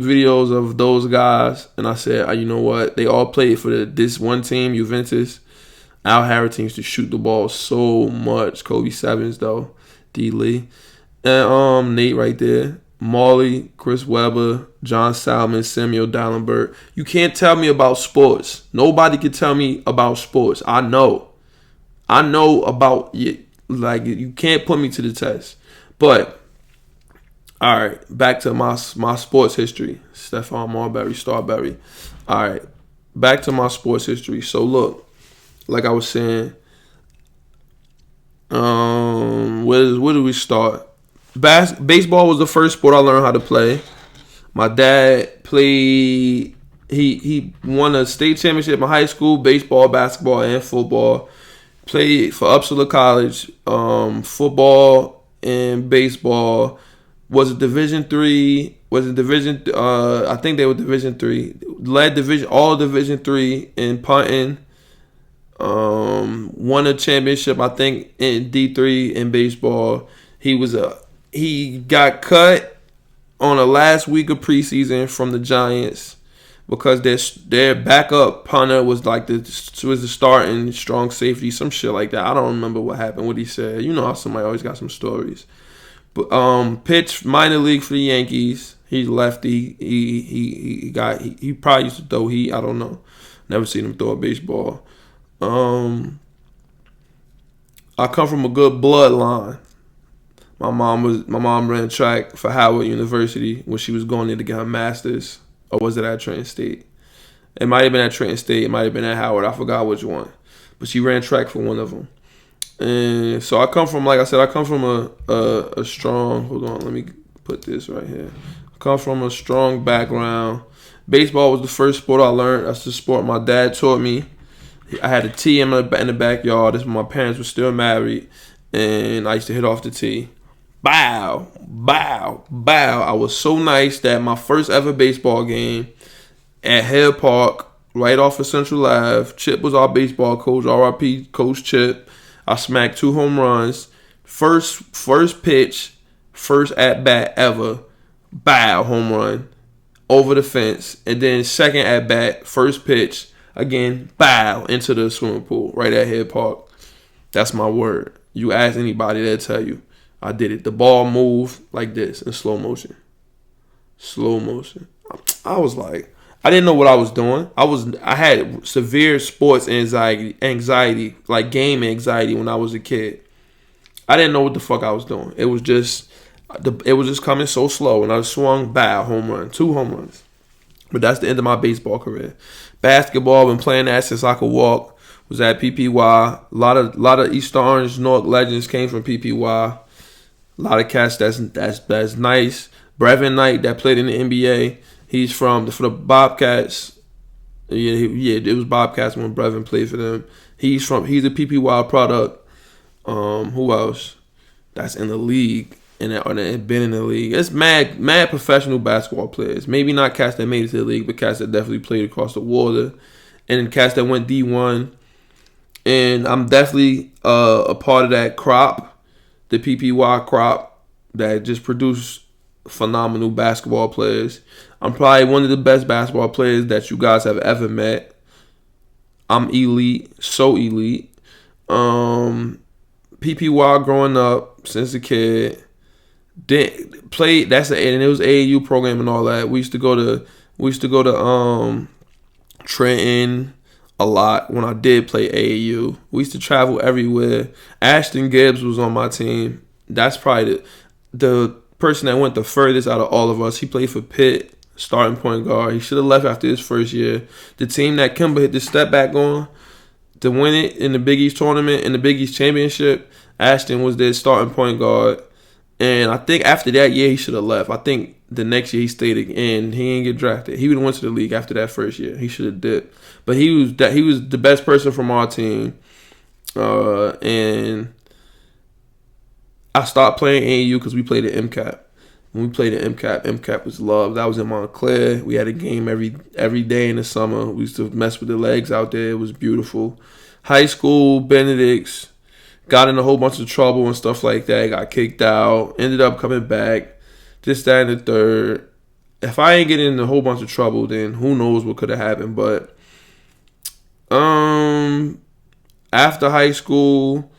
videos of those guys, and I said, you know what? They all played for this one team, Juventus. Al Harrington used to shoot the ball so much. Kobe Sevens though, D. Lee, and Nate right there. Marley, Chris Webber, John Salmon, Samuel Dallenberg. You can't tell me about sports. Nobody can tell me about sports. I know about it. Like, you can't put me to the test. But all right, back to my sports history. Stephon Marbury, Starberry. All right, back to my sports history. So look, like I was saying, where do we start? Baseball was the first sport I learned how to play. My dad played. He won a state championship in high school, baseball, basketball, and football. Played for Upsala College, football and baseball. Was it Division 3? Was it Division? I think they were Division 3. Led Division 3 in punting. Won a championship, I think, in D3 in baseball. He got cut on the last week of preseason from the Giants because their backup punter was the starting strong safety, some shit like that. I don't remember what happened, what he said. You know how somebody always got some stories. But pitched minor league for the Yankees. He's lefty. He probably used to throw heat. I don't know. Never seen him throw a baseball. I come from a good bloodline. My mom ran track for Howard University when she was going in to get her master's, or was it at Trenton State? It might have been at Trenton State. It might have been at Howard. I forgot which one, but she ran track for one of them. And so I come from, like I said, a strong. Hold on, let me put this right here. I come from a strong background. Baseball was the first sport I learned. That's the sport my dad taught me. I had a tee in the backyard. This when my parents were still married, and I used to hit off the tee. Bow, bow, bow. I was so nice that my first ever baseball game at Hale Park, right off of Central Ave. Chip was our baseball coach. R.I.P. Coach Chip. I smacked 2 home runs. First pitch, first at bat ever. Bow, home run over the fence, and then second at bat, first pitch. Again, bow into the swimming pool right at Head Park. That's my word. You ask anybody, they'll tell you. I did it. The ball moved like this in slow motion. Slow motion. I was like, I didn't know what I was doing. I had severe sports anxiety, like game anxiety when I was a kid. I didn't know what the fuck I was doing. It was just coming so slow, and I swung, bow, home run, 2 home runs. But that's the end of my baseball career. Basketball, been playing that since I could walk. Was at PPY. A lot of Eastern Orange North legends came from PPY. A lot of cats that's nice. Brevin Knight that played in the NBA. He's for the Bobcats. Yeah, it was Bobcats when Brevin played for them. He's a PPY product. Who else? That's in the league. And been in the league. It's mad professional basketball players. Maybe not cats that made it to the league, but cats that definitely played across the water. And cats that went D1. And I'm definitely a part of that crop, the PPY crop, that just produced phenomenal basketball players. I'm probably one of the best basketball players that you guys have ever met. I'm elite, so elite. PPY growing up since a kid. Played and it was AAU program and all that. We used to go to Trenton a lot when I did play AAU. We used to travel everywhere. Ashton Gibbs was on my team. That's probably the person that went the furthest out of all of us. He played for Pitt, starting point guard. He should have left after his first year. The team that Kimba hit the step back on to win it in the Big East tournament, in the Big East championship, Ashton was their starting point guard. And I think after that year, he should have left. I think the next year he stayed again. He didn't get drafted. He would have went to the league after that first year. He should have dipped. But he was the best person from our team. And I stopped playing AAU because we played at MCAP. When we played at MCAP was love. That was in Montclair. We had a game every day in the summer. We used to mess with the legs out there. It was beautiful. High school, Benedict's. Got in a whole bunch of trouble and stuff like that. Got kicked out. Ended up coming back. This, that, and the third. If I ain't getting in a whole bunch of trouble, then who knows what could have happened. But after high school,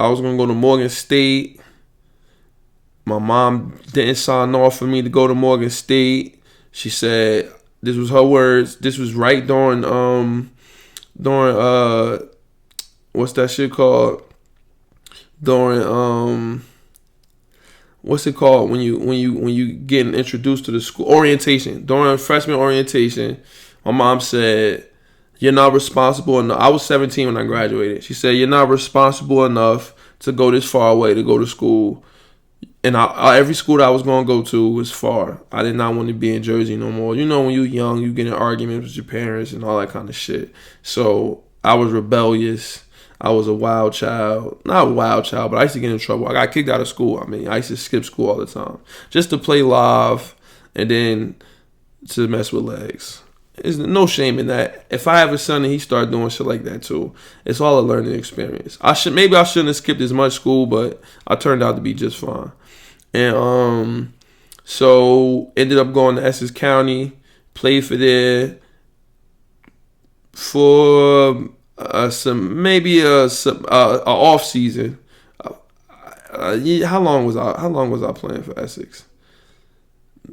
I was going to go to Morgan State. My mom didn't sign off for me to go to Morgan State. She said, this was her words. This was right during what's that shit called? During what's it called when you getting introduced to the school orientation, during freshman orientation, my mom said, you're not responsible enough. I was 17 when I graduated. She said, you're not responsible enough to go this far away to go to school. And every school that I was going to go to was far. I did not want to be in Jersey no more. You know, when you're young, you get in arguments with your parents and all that kind of shit. So I was rebellious. I was a wild child. Not a wild child, but I used to get in trouble. I got kicked out of school. I mean, I used to skip school all the time. Just to play live and then to mess with legs. There's no shame in that. If I have a son and he start doing shit like that too, it's all a learning experience. Maybe I shouldn't have skipped as much school, but I turned out to be just fine. And so ended up going to Essex County, played for there for some off season. How long was I playing for Essex?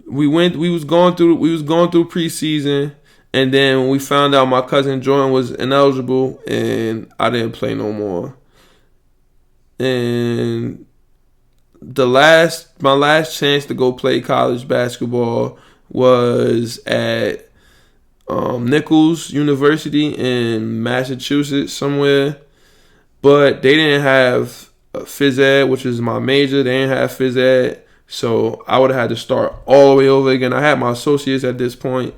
We was going through preseason, and then when we found out my cousin Jordan was ineligible, and I didn't play no more. And my last chance to go play college basketball was at Nichols University in Massachusetts somewhere, but they didn't have phys ed, which is my major. They didn't have phys ed, so I would have had to start all the way over again. I had my associates at this point,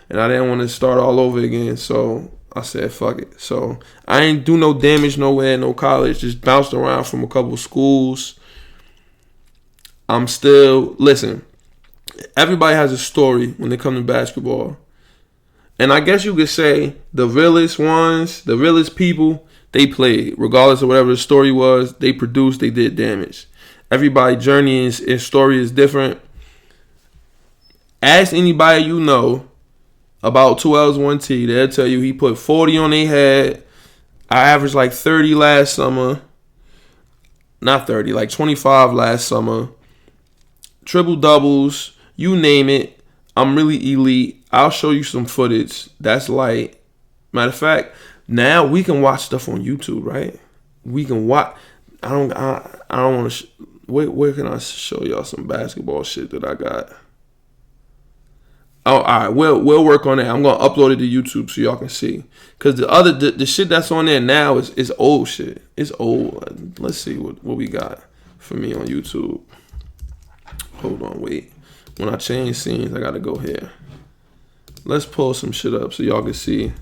and I didn't want to start all over again, so I said fuck it. So I ain't do no damage nowhere, no college, just bounced around from a couple schools. I'm still, listen, everybody has a story when they come to basketball. And I guess you could say the realest ones, the realest people, they played. Regardless of whatever the story was, they produced, they did damage. Everybody's journey and story is different. Ask anybody you know about 2Ls1T. They'll tell you he put 40 on their head. I averaged like 30 last summer. Not 30, like 25 last summer. Triple doubles, you name it. I'm really elite. I'll show you some footage. That's light. Matter of fact, now we can watch stuff on YouTube, right? We can watch. I don't want to. Where can I show y'all some basketball shit that I got? Oh, all right. We'll work on that. I'm gonna upload it to YouTube so y'all can see. Cause the shit that's on there now is old shit. It's old. Let's see what we got for me on YouTube. Hold on, wait. When I change scenes, I gotta go here. Let's pull some shit up so y'all can see.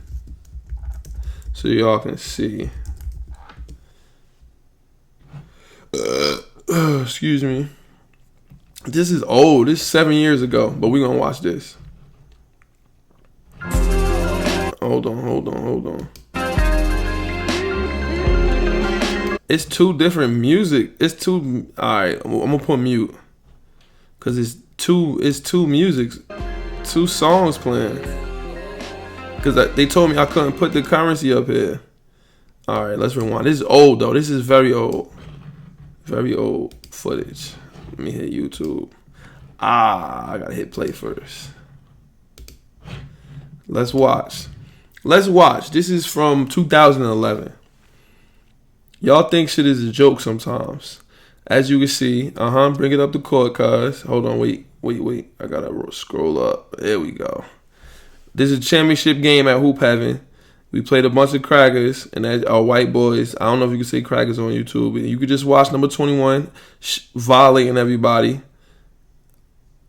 Excuse me. This is old. This is 7 years ago, but we're gonna watch this. Hold on. It's two different music. Alright, I'm gonna put mute. Cause it's two musics, two songs playing. Cause they told me I couldn't put the currency up here. All right, let's rewind. This is old though. This is very old footage. Let me hit YouTube. I gotta hit play first. Let's watch. This is from 2011. Y'all think shit is a joke sometimes. As you can see, bring it up to court, cuz. Hold on, wait. I gotta scroll up. There we go. This is a championship game at Hoop Heaven. We played a bunch of crackers, and that are white boys. I don't know if you can say crackers on YouTube, but you could just watch number 21 violating everybody.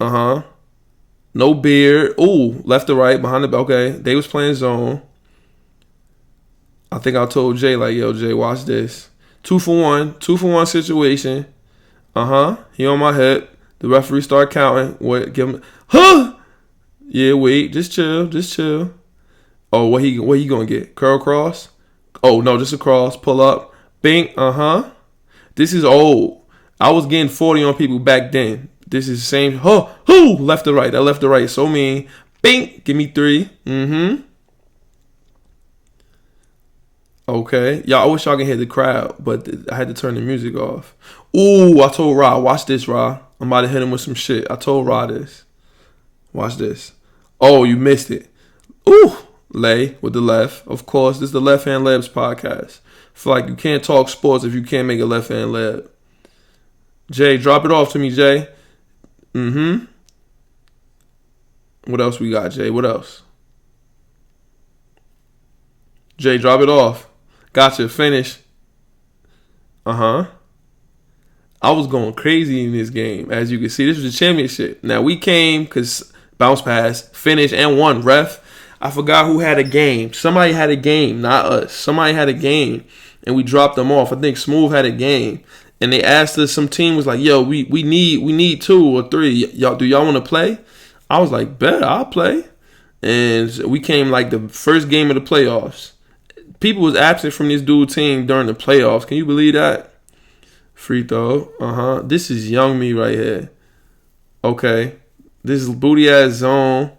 No beard. Ooh, left to right, behind the back. Okay, they was playing zone. I think I told Jay, like, yo, Jay, watch this. 2 for 1 situation. He on my hip. The referee start counting. Wait, give him. Yeah, wait, just chill. Oh, what he gonna get? Curl cross? Oh no, just a cross. Pull up. Bing. This is old. I was getting 40 on people back then. This is the same. Left to right. That left to right. So mean. Bing. Give me 3. Okay. Y'all, I wish y'all can hear the crowd, but I had to turn the music off. Ooh, I told Ra, watch this, Ra. I'm about to hit him with some shit. I told Ra this. Watch this. Oh, you missed it. Ooh. Lay with the left. Of course, this is the Left Hand Labs podcast. Feel like you can't talk sports if you can't make a left hand lab. Jay, drop it off to me, Jay. What else we got, Jay? What else? Jay, drop it off. Gotcha. Finish. I was going crazy in this game. As you can see, this was a championship. Now, we came because bounce pass, finish, and won. Ref, I forgot who had a game. Somebody had a game, not us. Somebody had a game. and we dropped them off. I think Smooth had a game, and they asked us. Some team was like, "Yo, we need 2 or 3. Y'all want to play?" I was like, "Bet, I'll play." And we came like the first game of the playoffs. People was absent from this dude team during the playoffs. Can you believe that? Free throw. This is young me right here. Okay. This is booty ass zone.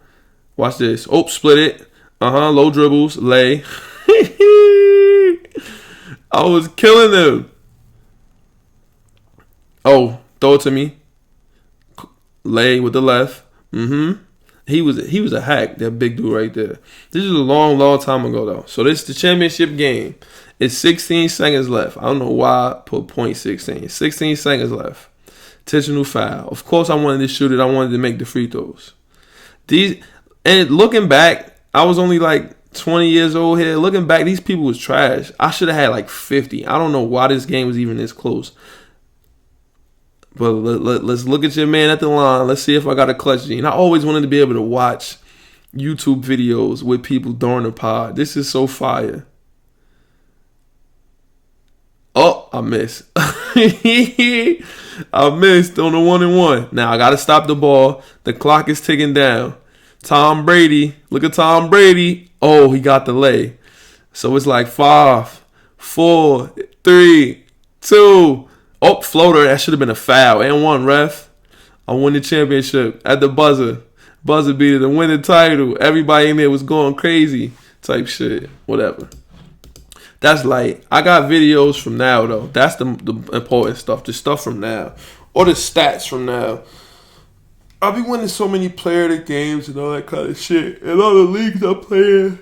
Watch this. Oh, split it. Low dribbles. Lay. I was killing them. Oh, throw it to me. Lay with the left. He was a hack, that big dude right there. This is a long time ago, though. So this is the championship game. It's 16 seconds left. I don't know why I put .16. 16 seconds left. Intentional foul. Of course, I wanted to shoot it. I wanted to make the free throws. And looking back, I was only like 20 years old here. Looking back, these people was trash. I should have had like 50. I don't know why this game was even this close. But let's look at your man at the line. Let's see if I got a clutch gene. I always wanted to be able to watch YouTube videos with people during the pod. This is so fire. Oh, I missed. I missed on the 1-and-1. Now I got to stop the ball. The clock is ticking down. Tom Brady. Look at Tom Brady. Oh, he got the lay. So it's like 5, 4, 3, 2. Oh, floater. That should have been a foul. And 1, ref. I won the championship at the buzzer. Buzzer beater to win the title. Everybody in there was going crazy type shit. Whatever. That's light. I got videos from now, though. That's the important stuff. The stuff from now. Or the stats from now. I'll be winning so many player of the games and all that kind of shit. And all the leagues I play in.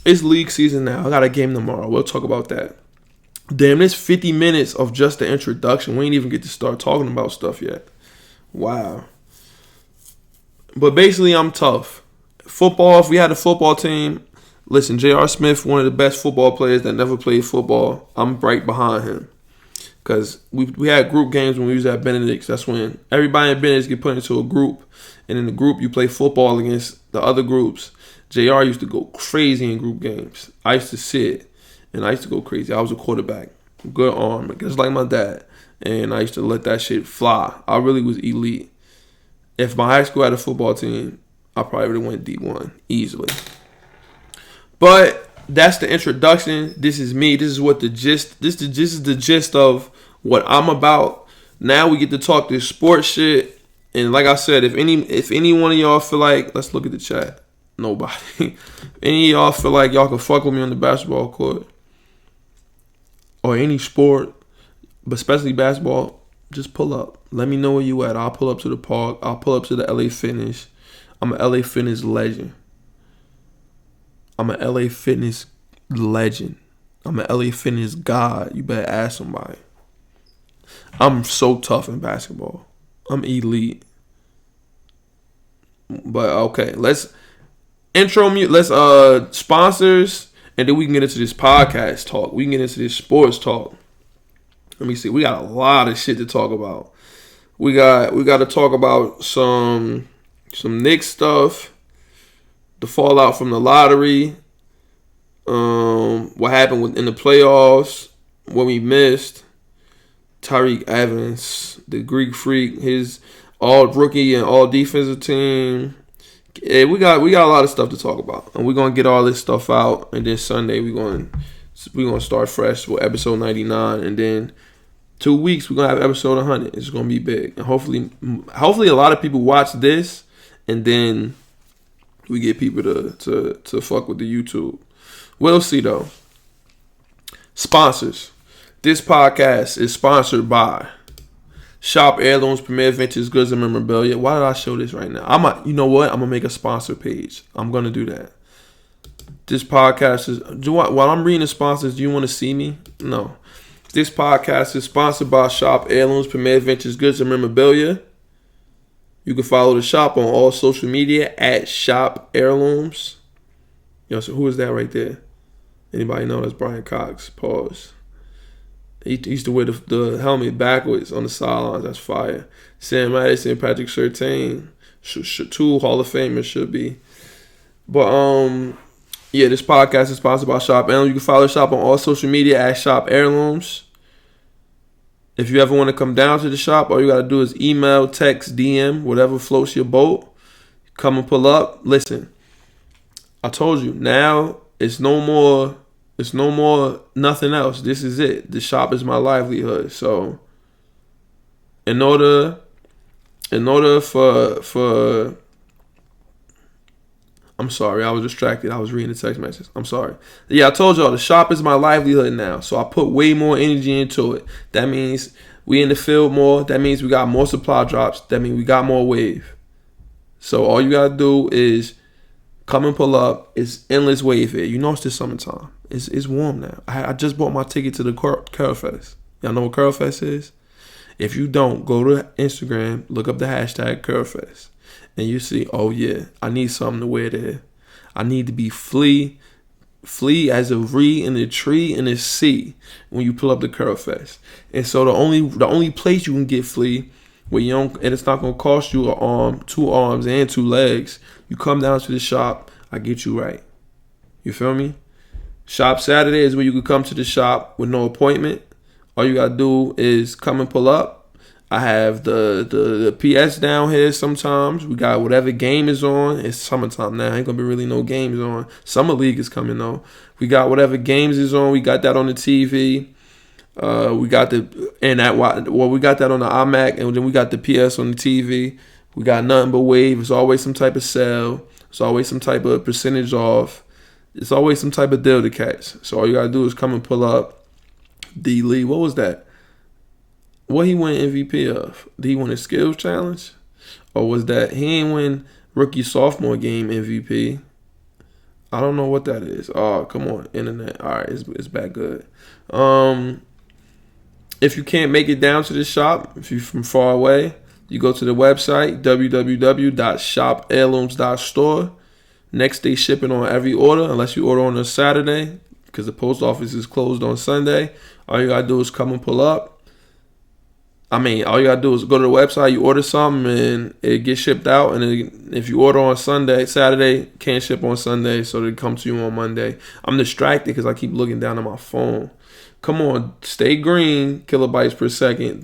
It's league season now. I got a game tomorrow. We'll talk about that. Damn, there's 50 minutes of just the introduction. We ain't even get to start talking about stuff yet. Wow. But basically, I'm tough. Football, if we had a football team, listen, J.R. Smith, one of the best football players that never played football. I'm right behind him. Because we had group games when we was at Benedict's. That's when everybody in Benedict's get put into a group. And in the group, you play football against the other groups. JR used to go crazy in group games. I used to sit, and I used to go crazy. I was a quarterback. Good arm, just like my dad. And I used to let that shit fly. I really was elite. If my high school had a football team, I probably would have went D1 easily. But that's the introduction. This is me. This is what the gist. This is the gist of what I'm about. Now we get to talk this sports shit. And like I said, if any one of y'all feel like, let's look at the chat. Nobody. If any of y'all feel like y'all can fuck with me on the basketball court or any sport, but especially basketball, just pull up. Let me know where you at. I'll pull up to the park. I'll pull up to the LA Fitness. I'm an LA Fitness legend. I'm an LA Fitness legend. I'm an LA Fitness god. You better ask somebody. I'm so tough in basketball. I'm elite. But okay, let's intro me. Let's sponsors, and then we can get into this podcast talk. We can get into this sports talk. Let me see. We got a lot of shit to talk about. We got to talk about some Knicks stuff, the fallout from the lottery, what happened in the playoffs, what we missed, Tyreek Evans, the Greek Freak, his all rookie and all defensive team. Yeah, we got a lot of stuff to talk about, and we're gonna get all this stuff out. And then Sunday we're gonna start fresh with episode 99, and then 2 weeks we're gonna have episode 100. It's gonna be big, and hopefully a lot of people watch this, and then we get people to fuck with the YouTube. We'll see though. Sponsors. This podcast is sponsored by Shop Heirlooms, Premier Vintage Goods and Memorabilia. Why did I show this right now? You know what? I'm gonna make a sponsor page. I'm gonna do that. This podcast is. While I'm reading the sponsors, do you want to see me? No. This podcast is sponsored by Shop Heirlooms, Premier Vintage Goods and Memorabilia. You can follow the shop on all social media at Shop Heirlooms. Yo, so who is that right there? Anybody know? That's Brian Cox. Pause. He used to wear the helmet backwards on the sidelines. That's fire. Sam Madison, Patrick Surtain, 2 Hall of Famers should be. But Yeah, this podcast is sponsored by Shop Heirlooms. You can follow the shop on all social media at Shop Heirlooms. If you ever want to come down to the shop, all you got to do is email, text, DM, whatever floats your boat. Come and pull up. Listen, I told you, now it's no more nothing else. This is it. The shop is my livelihood. So in order for I'm sorry, I was distracted. I was reading the text message. I'm sorry. Yeah, I told y'all the shop is my livelihood now. So I put way more energy into it. That means we in the field more. That means we got more supply drops. That means we got more wave. So all you gotta do is come and pull up. It's endless wave here. You know it's the summertime. It's warm now. I just bought my ticket to the Curl Fest. Y'all know what Curl Fest is? If you don't, go to Instagram, look up the hashtag Curl Fest. And you see, oh yeah, I need something to wear there. I need to be flea as a re in the tree in the sea when you pull up the Curl Fest. And so the only place you can get flea where you don't, and it's not gonna cost you two arms and two legs. You come down to the shop, I get you right. You feel me? Shop Saturday is where you can come to the shop with no appointment. All you gotta do is come and pull up. I have the PS down here sometimes. We got whatever game is on. It's summertime now. Ain't gonna be really no games on. Summer League is coming though. We got whatever games is on. We got that on the TV. We got that on the iMac, and then we got the PS on the TV. We got nothing but wave. It's always some type of sale. It's always some type of percentage off. It's always some type of deal to catch. So all you gotta do is come and pull up. D Lee, what was that? What he win MVP of? Did he win a skills challenge? Or was that he ain't win rookie sophomore game MVP? I don't know what that is. Oh, come on, internet. All right, it's back good. If you can't make it down to the shop, if you're from far away, you go to the website, www.shopheirlooms.store. Next day shipping on every order, unless you order on a Saturday, because the post office is closed on Sunday. All you got to do is come and pull up. All you got to do is go to the website, you order something, and it gets shipped out. And if you order on Saturday, can't ship on Sunday, so they come to you on Monday. I'm distracted because I keep looking down at my phone. Come on, stay green, kilobytes per second.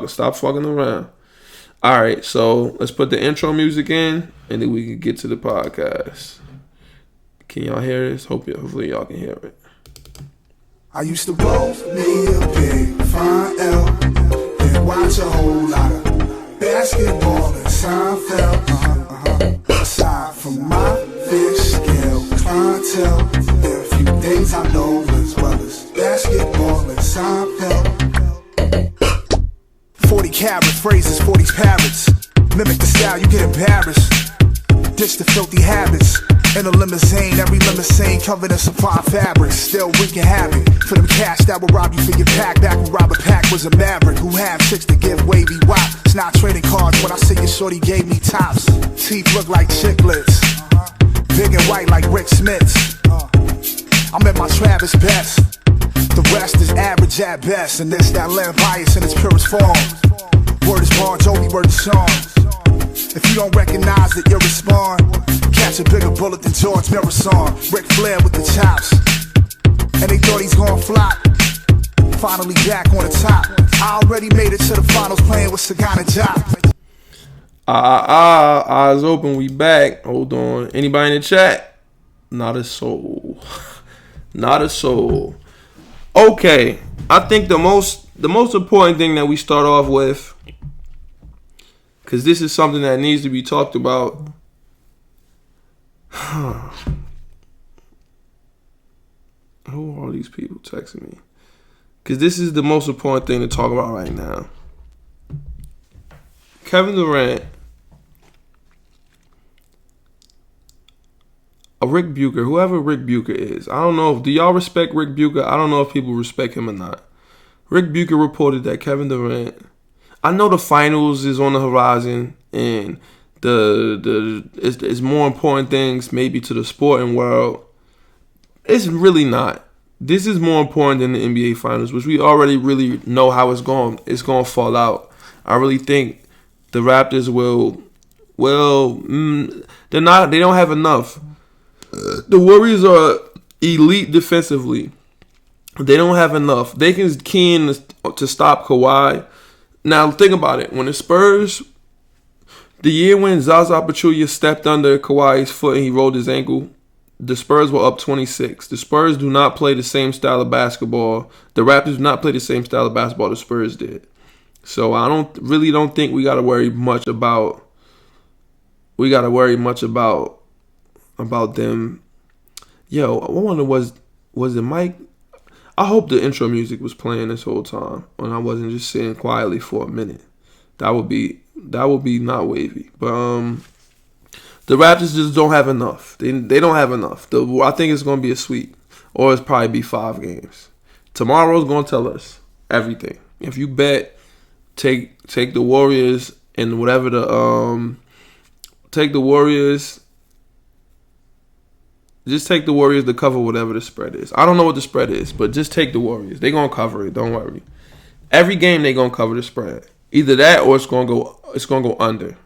Stop fucking around. All right, so let's put the intro music in, and then we can get to the podcast. Can y'all hear this? Hopefully y'all can hear it. I used to roll me a big fine L and watch a whole lot of basketball and Seinfeld. Aside from my fish scale clientele, there are a few things I know as well as basketball and Seinfeld. 40 carat phrases, 40 parrots. Mimic the style, you get embarrassed. Ditch the filthy habits. In a limousine, every limousine covered in supply fabrics. Still wreaking havoc for them cash that will rob you for your pack. Back when Robert Pack was a maverick who had chicks to give wavy wop. It's not trading cards when I say your shorty gave me tops. Teeth look like chiclets, big and white like Rick Smith's. I'm at my Travis best. The rest is average at best, and this that land bias in its purest form. Word is Bon Jovi, word is Sean. If you don't recognize it, you'll respond. Catch a bigger bullet than George Marathon. Ric Flair with the chops, and they thought he's gonna flop. Finally back on the top. I already made it to the finals playing with Sagana Job. Eyes open, we back. Hold on. Anybody in the chat? Not a soul. Not a soul. Okay, I think the most important thing that we start off with, because this is something that needs to be talked about. Who are all these people texting me? Because this is the most important thing to talk about right now. Kevin Durant, Rick Bucher, whoever Rick Bucher is. I don't know. Do y'all respect Rick Bucher? I don't know if people respect him or not. Rick Bucher reported that Kevin Durant, I know the finals is on the horizon, and it's more important things maybe to the sporting world. It's really not. This is more important than the NBA finals, which we already really know how it's going to fall out. I really think the Raptors they don't have enough The Warriors are elite defensively. They don't have enough. They can key in to stop Kawhi. Now, think about it. When the Spurs, the year when Zaza Pachulia stepped under Kawhi's foot and he rolled his ankle, the Spurs were up 26. The Spurs do not play the same style of basketball. The Raptors do not play the same style of basketball the Spurs did. So I don't think we got to worry much about. About them. Yo, I wonder was it Mike? I hope the intro music was playing this whole time and I wasn't just sitting quietly for a minute. That would be not wavy. But the Raptors just don't have enough. They don't have enough. I think it's gonna be a sweep, or it's probably be 5 games. Tomorrow's gonna tell us everything. If you bet, take the Warriors and whatever take the Warriors. Just take the Warriors to cover whatever the spread is. I don't know what the spread is, but just take the Warriors. They're going to cover it. Don't worry. Every game they're going to cover the spread. Either that or it's going to go under.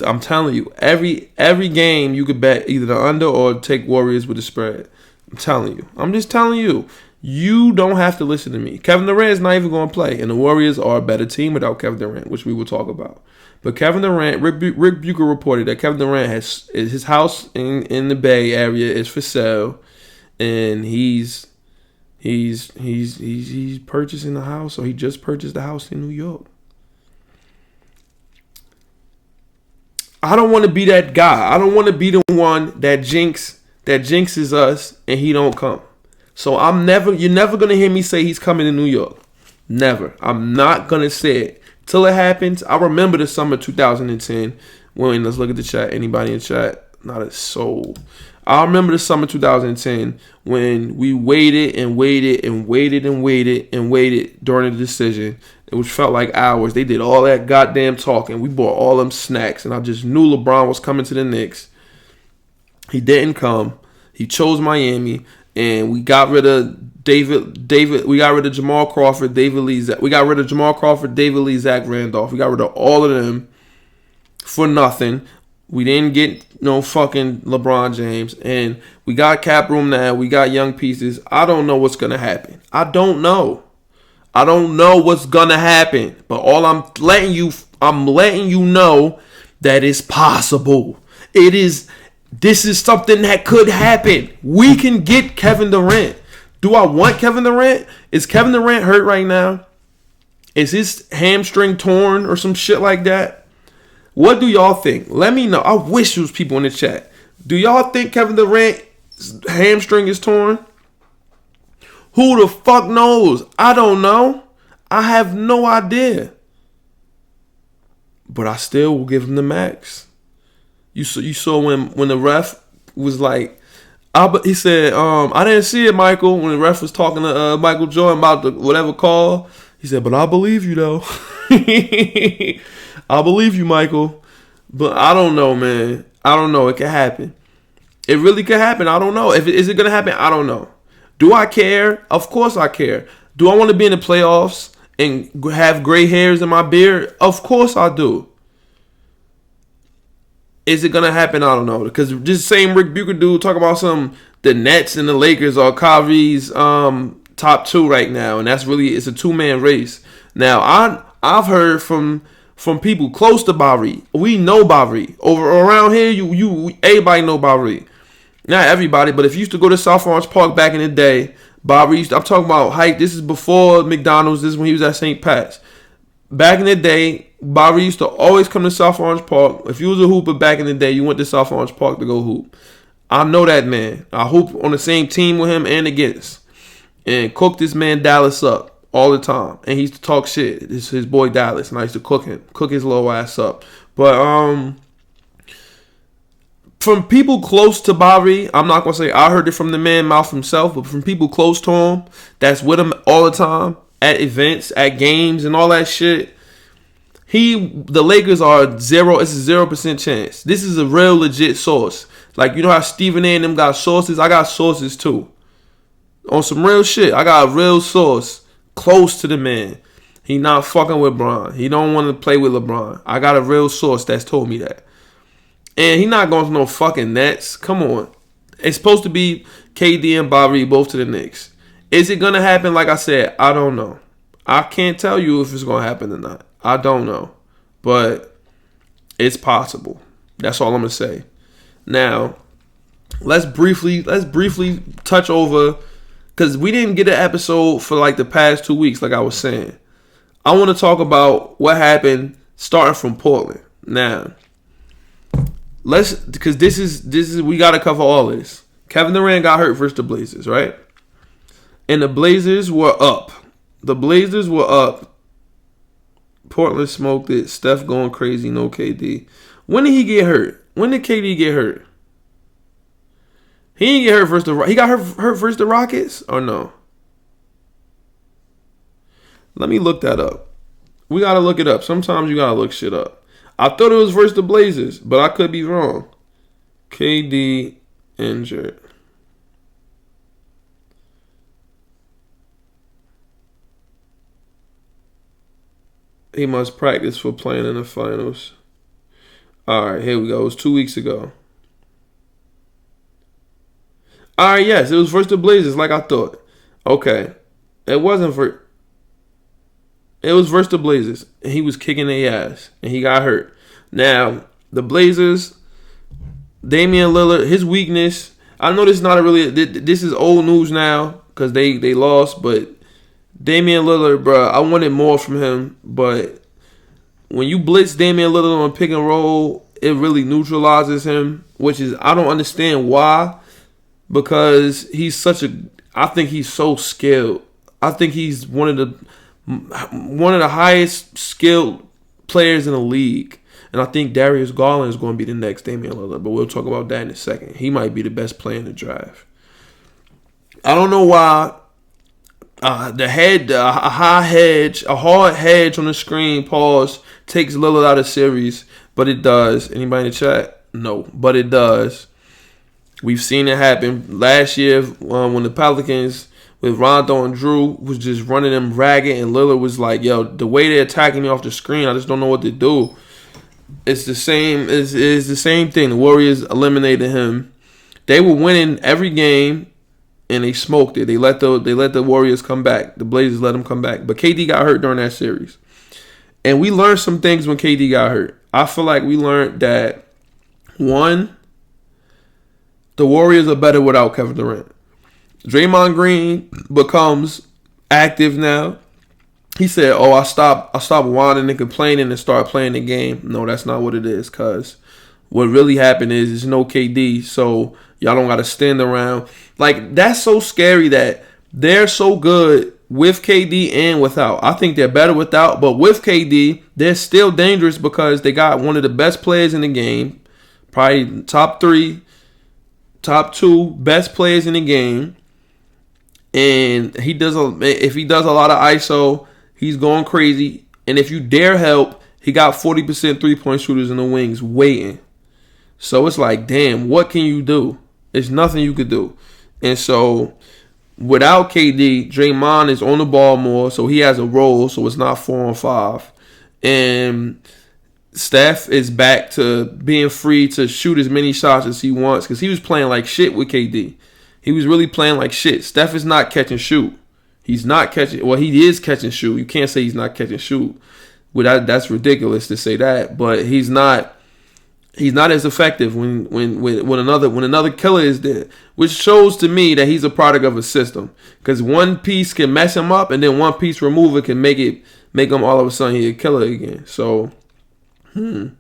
I'm telling you, every game you could bet either the under or take Warriors with the spread. I'm telling you. I'm just telling you. You don't have to listen to me. Kevin Durant is not even going to play, and the Warriors are a better team without Kevin Durant, which we will talk about. But Kevin Durant, Rick Bucher reported that Kevin Durant his house in the Bay Area is for sale, and he's purchasing the house, or he just purchased the house in New York. I don't want to be that guy. I don't want to be the one that jinxes us and he don't come. So you're never gonna hear me say he's coming to New York. Never. I'm not gonna say it. Till it happens. I remember the summer 2010 when, let's look at the chat. Anybody in chat? Not a soul. I remember the summer 2010 when we waited and waited and waited and waited and waited during the decision, which felt like hours. They did all that goddamn talking. We bought all them snacks, and I just knew LeBron was coming to the Knicks. He didn't come. He chose Miami, and we got rid of we got rid of Jamal Crawford, David Lee, Zach Randolph. We got rid of all of them for nothing. We didn't get no fucking LeBron James, and we got cap room now. We got young pieces. I don't know what's gonna happen. I don't know what's gonna happen. But all I'm letting you know that it's possible. This is something that could happen. We can get Kevin Durant. Do I want Kevin Durant? Is Kevin Durant hurt right now? Is his hamstring torn or some shit like that? What do y'all think? Let me know. I wish there was people in the chat. Do y'all think Kevin Durant's hamstring is torn? Who the fuck knows? I don't know. I have no idea. But I still will give him the max. You saw when the ref was like, he said, I didn't see it, Michael, when the ref was talking to Michael Jordan about the whatever call. He said, but I believe you, though. I believe you, Michael. But I don't know, man. I don't know. It could happen. It really could happen. I don't know. Is it going to happen? I don't know. Do I care? Of course I care. Do I want to be in the playoffs and have gray hairs in my beard? Of course I do. Is it gonna happen? I don't know. Because this same Rick Bucher dude talk about the Nets and the Lakers are Kyrie's top 2 right now, and it's a 2-man race. Now I've heard from people close to Barry. We know Barry over around here. Everybody know Barry. Not everybody, but if you used to go to South Orange Park back in the day, I'm talking about height. This is before McDonald's. This is when he was at St. Pat's. Back in the day, Bobby used to always come to South Orange Park. If you was a hooper back in the day, you went to South Orange Park to go hoop. I know that man. I hoop on the same team with him and against. And cook this man Dallas up all the time. And he used to talk shit. It's his boy Dallas. And I used to cook his little ass up. But from people close to Bobby, I'm not going to say I heard it from the man mouth himself, but from people close to him, that's with him all the time, at events, at games, and all that shit. The Lakers are zero. It's a 0% chance. This is a real legit source. Like, you know how Stephen A and them got sources? I got sources too. On some real shit. I got a real source close to the man. He not fucking with LeBron. He don't want to play with LeBron. I got a real source that's told me that. And he not going to no fucking Nets. Come on. It's supposed to be KD and Bobby both to the Knicks. Is it going to happen? Like I said, I don't know. I can't tell you if it's going to happen or not. I don't know. But it's possible. That's all I'm going to say. Now, let's briefly touch over, because we didn't get an episode for like the past 2 weeks, like I was saying. I want to talk about what happened starting from Portland. Now, because this is we got to cover all this. Kevin Durant got hurt versus the Blazers, right? And the Blazers were up. Portland smoked it. Steph going crazy. No KD. When did he get hurt? When did KD get hurt? He didn't get hurt versus the. He got hurt versus the Rockets or no? Let me look that up. We gotta look it up. Sometimes you gotta look shit up. I thought it was versus the Blazers, but I could be wrong. KD injured. He must practice for playing in the finals. All right, here we go. It was 2 weeks ago. All right, yes, it was versus the Blazers like I thought. Okay. It was versus the Blazers, and he was kicking their ass, and he got hurt. Now, the Blazers, Damian Lillard, his weakness, I know this is not this is old news now because they lost, but Damian Lillard, bro, I wanted more from him, but when you blitz Damian Lillard on pick and roll, it really neutralizes him, which is, I don't understand why, because I think he's so skilled. I think he's one of the highest skilled players in the league. And I think Darius Garland is going to be the next Damian Lillard, but we'll talk about that in a second. He might be the best player in the draft. I don't know why a hard hedge on the screen, pause, takes Lillard out of series, but it does. Anybody in the chat? No, but it does. We've seen it happen last year when the Pelicans with Rondo and Drew was just running them ragged, and Lillard was like, yo, the way they're attacking me off the screen, I just don't know what to do. It's the same. It's the same thing. The Warriors eliminated him. They were winning every game, and they smoked it. They let the Warriors come back. The Blazers let them come back. But KD got hurt during that series, and we learned some things when KD got hurt. I feel like we learned that, one, the Warriors are better without Kevin Durant. Draymond Green becomes active now. He said, "Oh, I stopped whining and complaining and start playing the game." No, that's not what it is. Cause what really happened is there's no KD, so y'all don't gotta stand around. Like, that's so scary that they're so good with KD and without. I think they're better without, but with KD, they're still dangerous because they got one of the best players in the game, probably top 3, top 2 best players in the game, and if he does a lot of ISO, he's going crazy. And if you dare help, he got 40% three-point shooters in the wings waiting. So it's like, damn, what can you do? There's nothing you could do. And so without KD, Draymond is on the ball more, so he has a role, so it's not 4-on-5. And Steph is back to being free to shoot as many shots as he wants, because he was playing like shit with KD. He was really playing like shit. Steph is not catch and shoot. He's not catching. Well, he is catch and shoot. You can't say he's not catch and shoot. That's ridiculous to say that. But he's not as effective when another killer is there, which shows to me that he's a product of a system. Because one piece can mess him up, and then one piece remover can make him all of a sudden he a killer again. So, Kevin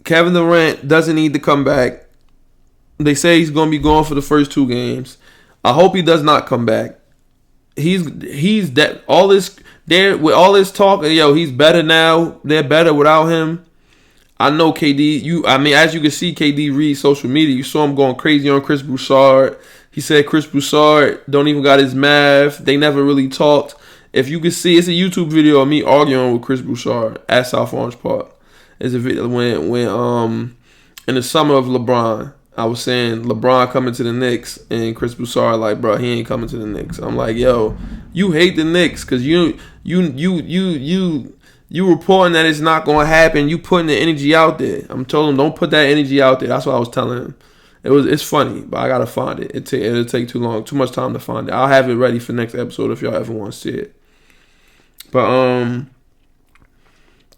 Durant doesn't need to come back. They say he's going to be gone for the first 2 games. I hope he does not come back. He's that all this there with all this talk. Yo, he's better now. They're better without him. I know KD. As you can see, KD reads social media. You saw him going crazy on Chris Broussard. He said Chris Broussard don't even got his math. They never really talked. If you can see, it's a YouTube video of me arguing with Chris Broussard at South Orange Park. It's a video when in the summer of LeBron. I was saying LeBron coming to the Knicks, and Chris Broussard like, bro, he ain't coming to the Knicks. I'm like, yo, you hate the Knicks because you You reporting that it's not going to happen. You putting the energy out there. I'm telling him, don't put that energy out there. That's what I was telling him. It's funny, but I got to find it. It'll take too long. Too much time to find it. I'll have it ready for next episode if y'all ever want to see it. But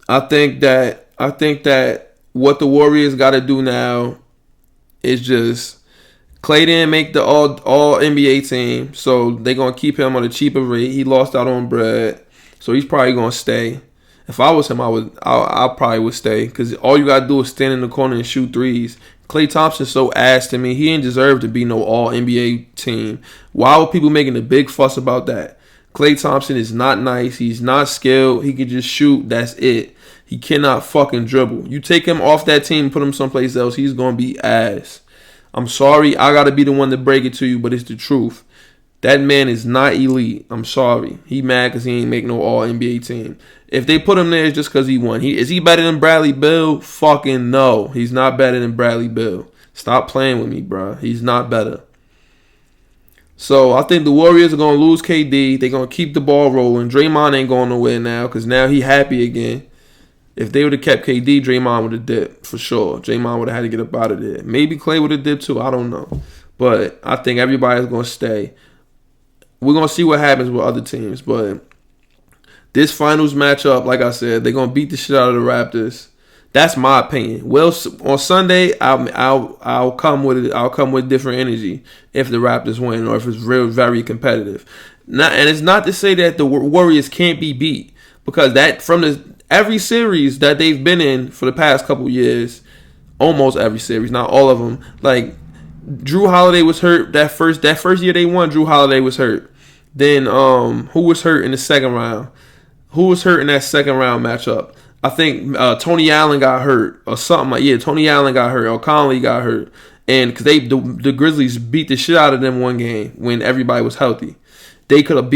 I think that what the Warriors got to do now is just Klay didn't make the all NBA team, so they're going to keep him on a cheaper rate. He lost out on bread, so he's probably going to stay. If I was him, I probably would stay, because all you got to do is stand in the corner and shoot threes. Klay Thompson's so ass to me. He didn't deserve to be no all-NBA team. Why were people making a big fuss about that? Klay Thompson is not nice. He's not skilled. He can just shoot. That's it. He cannot fucking dribble. You take him off that team and put him someplace else, he's going to be ass. I'm sorry. I got to be the one to break it to you, but it's the truth. That man is not elite. I'm sorry. He mad because he ain't make no all-NBA team. If they put him there, it's just because he won. Is he better than Bradley Beal? Fucking no. He's not better than Bradley Beal. Stop playing with me, bro. He's not better. So I think the Warriors are going to lose KD. They're going to keep the ball rolling. Draymond ain't going nowhere now because now he happy again. If they would have kept KD, Draymond would have dipped for sure. Draymond would have had to get up out of there. Maybe Klay would have dipped too. I don't know. But I think everybody's going to stay. We're going to see what happens with other teams. But this finals matchup, like I said, they're going to beat the shit out of the Raptors. That's my opinion. Well, on Sunday, I'll come with it. I'll come with different energy if the Raptors win or if it's very competitive. And it's not to say that the Warriors can't be beat, because that from every series that they've been in for the past couple years, almost every series, not all of them. Like Drew Holiday was hurt that first year they won. Drew Holiday was hurt. Then who was hurt in the second round? Who was hurt in that second round matchup? I think Tony Allen got hurt or something like. Yeah, Tony Allen got hurt or Conley got hurt, and because the Grizzlies beat the shit out of them one game when everybody was healthy. They could have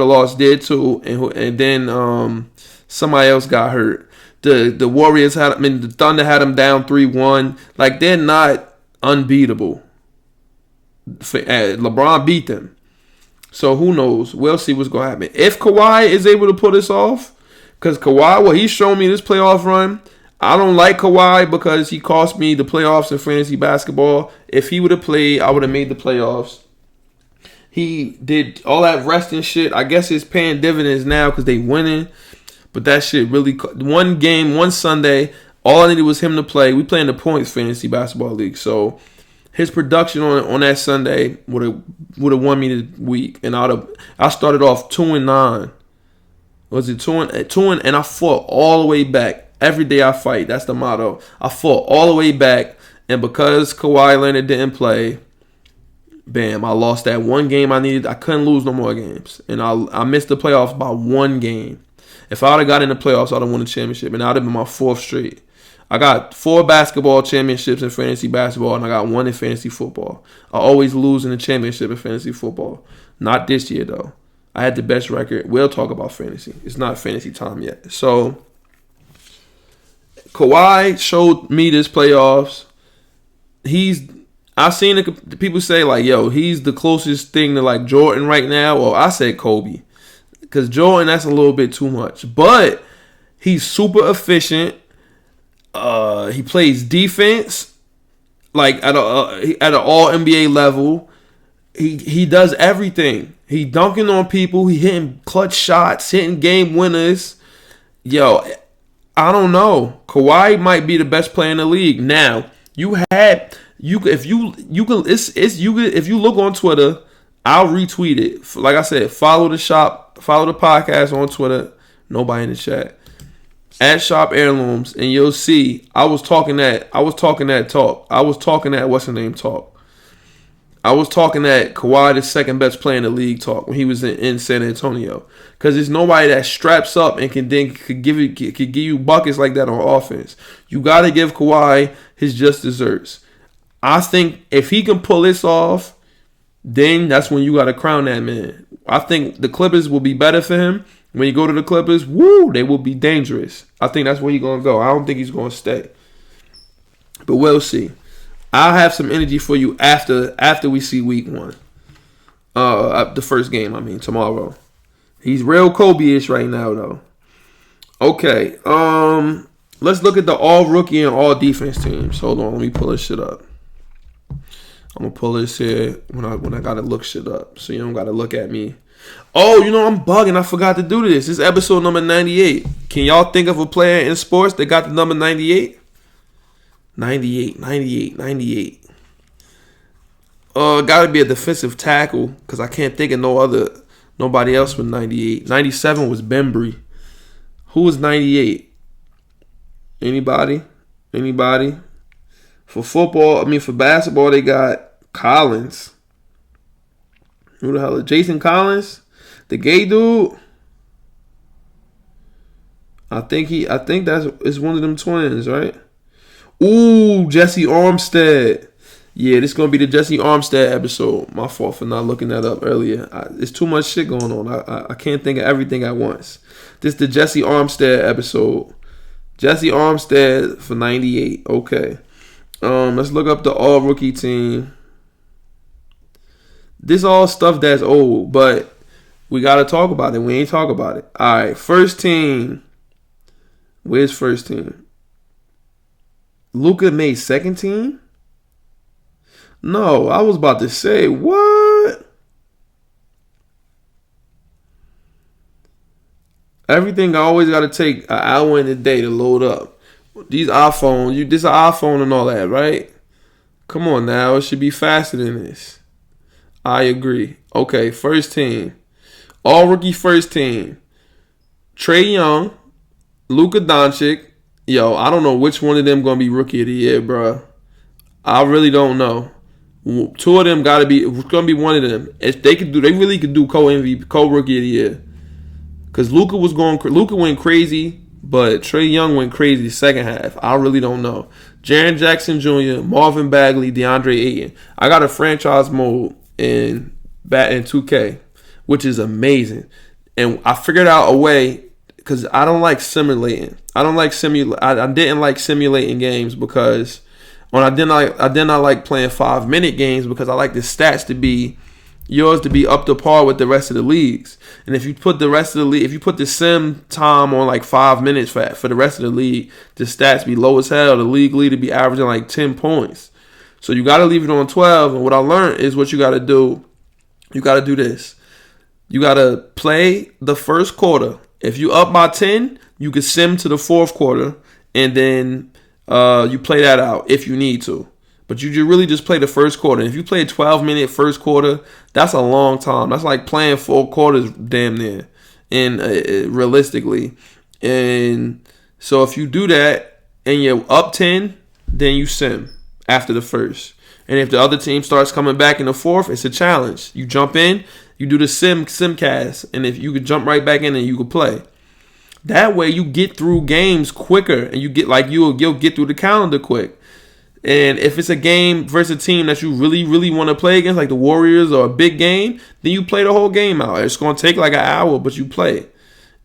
lost there too, and then somebody else got hurt. The Warriors the Thunder had them down 3-1. Like, they're not unbeatable. LeBron beat them. So who knows? We'll see what's going to happen. If Kawhi is able to pull this off, because Kawhi, he's shown me this playoff run, I don't like Kawhi because he cost me the playoffs in fantasy basketball. If he would have played, I would have made the playoffs. He did all that rest and shit. I guess it's paying dividends now because they winning. But that shit really... One game, one Sunday, all I needed was him to play. We play in the points fantasy basketball league. So his production on that Sunday would have won me the week. And I started off 2-9. Was it 2-2? And I fought all the way back. Every day I fight. That's the motto. I fought all the way back. And because Kawhi Leonard didn't play, bam, I lost that one game I needed. I couldn't lose no more games. And I missed the playoffs by one game. If I would have got in the playoffs, I would have won the championship. And that would have been my fourth straight. I got 4 basketball championships in fantasy basketball, and I got 1 in fantasy football. I always lose in the championship in fantasy football. Not this year, though. I had the best record. We'll talk about fantasy. It's not fantasy time yet. So, Kawhi showed me this playoffs. I've seen the people say, like, yo, he's the closest thing to, like, Jordan right now. Well, I said Kobe. Because Jordan, that's a little bit too much. But he's super efficient. He plays defense, like, at an all-NBA level. He does everything. He dunking on people. He hitting clutch shots, hitting game winners. Yo, I don't know. Kawhi might be the best player in the league. Now, if you look on Twitter, I'll retweet it. Like I said, follow the podcast on Twitter. Nobody in the chat. At Shop Heirlooms, and you'll see I was talking that talk. I was talking that what's the name talk. I was talking that Kawhi the second best player in the league talk when he was in San Antonio, because there's nobody that straps up and could give you buckets like that on offense. You got to give Kawhi his just desserts. I think if he can pull this off, then that's when you got to crown that man. I think the Clippers will be better for him. When you go to the Clippers, they will be dangerous. I think that's where he's going to go. I don't think he's going to stay. But we'll see. I'll have some energy for you after we see week 1. The first game, tomorrow. He's real Kobe-ish right now, though. Okay. Let's look at the all rookie and all defense teams. Hold on, let me pull this shit up. I'm gonna pull this here when I gotta look shit up, so you don't gotta look at me. Oh, you know I'm bugging. I forgot to do this. This is episode number 98. Can y'all think of a player in sports that got the number 98? 98. Gotta be a defensive tackle because I can't think of nobody else with 98. 97 was Bembry. Who was 98? Anybody? For basketball, they got Collins. Who the hell is Jason Collins? The gay dude? I think it's one of them twins, right? Ooh, Jesse Armstead. Yeah, this is going to be the Jesse Armstead episode. My fault for not looking that up earlier. There's too much shit going on. I can't think of everything at once. This is the Jesse Armstead episode. Jesse Armstead for 98. Okay. Let's look up the all-rookie team. This all stuff that's old, but we got to talk about it. We ain't talk about it. All right, first team. Where's first team? Luka made second team? No, I was about to say, what? Everything I always got to take an hour in a day to load up. These iPhones, this is an iPhone and all that, right? Come on now, it should be faster than this. I agree. Okay, first team. All rookie first team. Trae Young, Luka Doncic. Yo, I don't know which one of them going to be rookie of the year, bro. I really don't know. Two of them going to be one of them. If they really could do co-MVP, co-rookie of the year. Because Luka went crazy, but Trae Young went crazy the second half. I really don't know. Jaren Jackson Jr., Marvin Bagley, DeAndre Ayton. I got a franchise mode in 2K, which is amazing. And I figured out a way, because I don't like simulating. I didn't like simulating games because I did not like playing 5-minute games because I like the stats to be yours to be up to par with the rest of the leagues. And if you put the sim time on like 5 minutes for the rest of the league, the stats be low as hell. The league leader be averaging like 10 points. So you got to leave it on 12. And what I learned is what you got to do. You got to do this. You got to play the first quarter. If you up by 10, you can sim to the fourth quarter. And then you play that out if you need to. But you really just play the first quarter. And if you play a 12-minute first quarter, that's a long time. That's like playing 4 quarters damn near. And realistically. And so if you do that and you're up 10, then you sim after the first. And if the other team starts coming back in the fourth, it's a challenge. You jump in, you do the sim cast, and if you could jump right back in and you could play. That way you get through games quicker and you get you'll get through the calendar quick. And if it's a game versus a team that you really, really want to play against, like the Warriors or a big game, then you play the whole game out. It's going to take like an hour, but you play.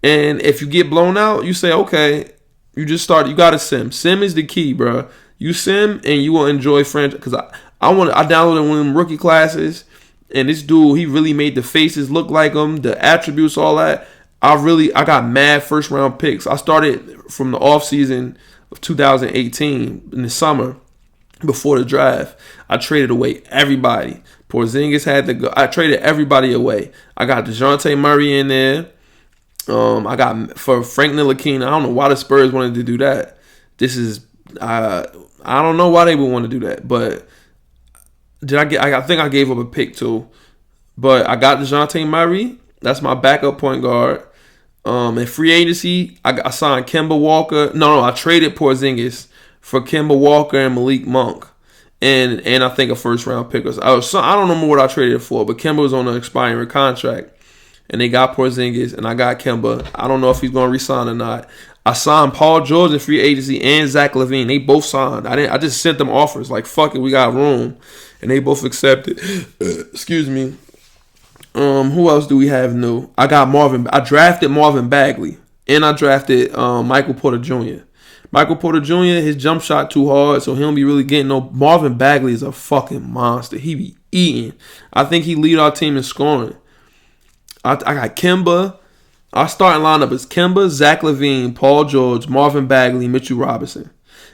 And if you get blown out, you say, okay, you just start. You got to sim. Sim is the key, bro. You sim and you will enjoy franchise. Because I downloaded one of them rookie classes, and this dude, he really made the faces look like him, the attributes, all that. I got mad first round picks. I started from the off season of 2018 in the summer. Before the draft, I traded away everybody. Porzingis had to go. I traded everybody away. I got DeJounte Murray in there. I got for Frank Ntilikina. I don't know why the Spurs wanted to do that. This is I don't know why they would want to do that. But I think I gave up a pick too. But I got DeJounte Murray. That's my backup point guard. In free agency, I signed Kemba Walker. No, I traded Porzingis for Kemba Walker and Malik Monk. And I think a first round pick. I don't know what I traded it for, but Kemba was on an expiring contract. And they got Porzingis, and I got Kemba. I don't know if he's going to re-sign or not. I signed Paul George in free agency and Zach LaVine. They both signed. I just sent them offers like, fuck it, we got room. And they both accepted. Excuse me. Who else do we have new? I drafted Marvin Bagley. And I drafted Michael Porter Jr. Michael Porter Jr., his jump shot too hard, so he don't be really getting no. Marvin Bagley is a fucking monster. He be eating. I think he lead our team in scoring. I got Kemba. Our starting lineup is Kemba, Zach LaVine, Paul George, Marvin Bagley, Mitchell Robinson.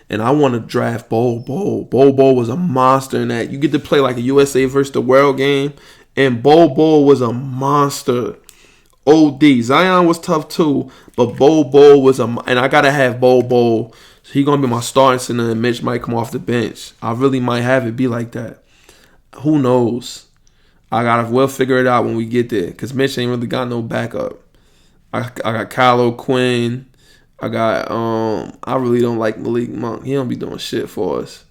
And I want to draft Bol Bol. Bol Bol was a monster in that. You get to play like a USA versus the world game. And Bol Bol was a monster. OD. Zion was tough too. But Bol Bol was and I got to have Bol Bol. So he going to be my starting center and Mitch might come off the bench. I really might have it be like that. Who knows? We'll figure it out when we get there. Because Mitch ain't really got no backup. I got Kyle O'Quinn. I really don't like Malik Monk. He don't be doing shit for us.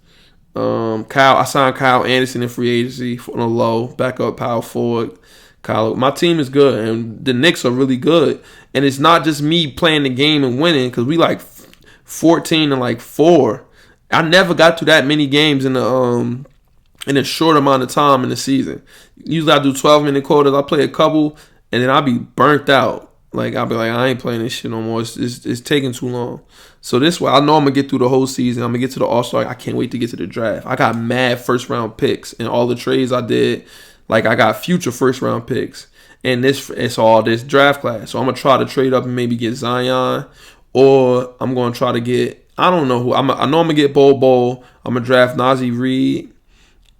I signed Kyle Anderson in free agency on a low, backup power forward. My team is good, and the Knicks are really good. And it's not just me playing the game and winning, because we like 14-4. I never got to that many games in a short amount of time in the season. Usually I do 12-minute quarters. I play a couple, and then I'll be burnt out. Like, I'll be like, I ain't playing this shit no more. It's taking too long. So this way, I know I'm going to get through the whole season. I'm going to get to the All-Star. I can't wait to get to the draft. I got mad first-round picks in all the trades I did. Like, I got future first-round picks. And it's all this draft class. So I'm going to try to trade up and maybe get Zion. Or I'm going to try to get, I don't know who. I know I'm going to get Bol Bol. I'm going to draft Nazi Reed.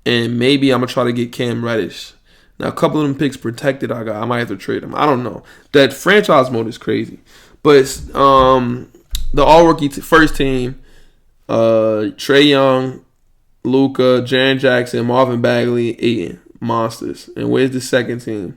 And maybe I'm going to try to get Cam Reddish. Now, a couple of them picks protected I might have to trade them. I don't know. That franchise mode is crazy. But the all-rookie first team, Trae Young, Luka, Jaren Jackson, Marvin Bagley, Ayton. Monsters. And where's the second team?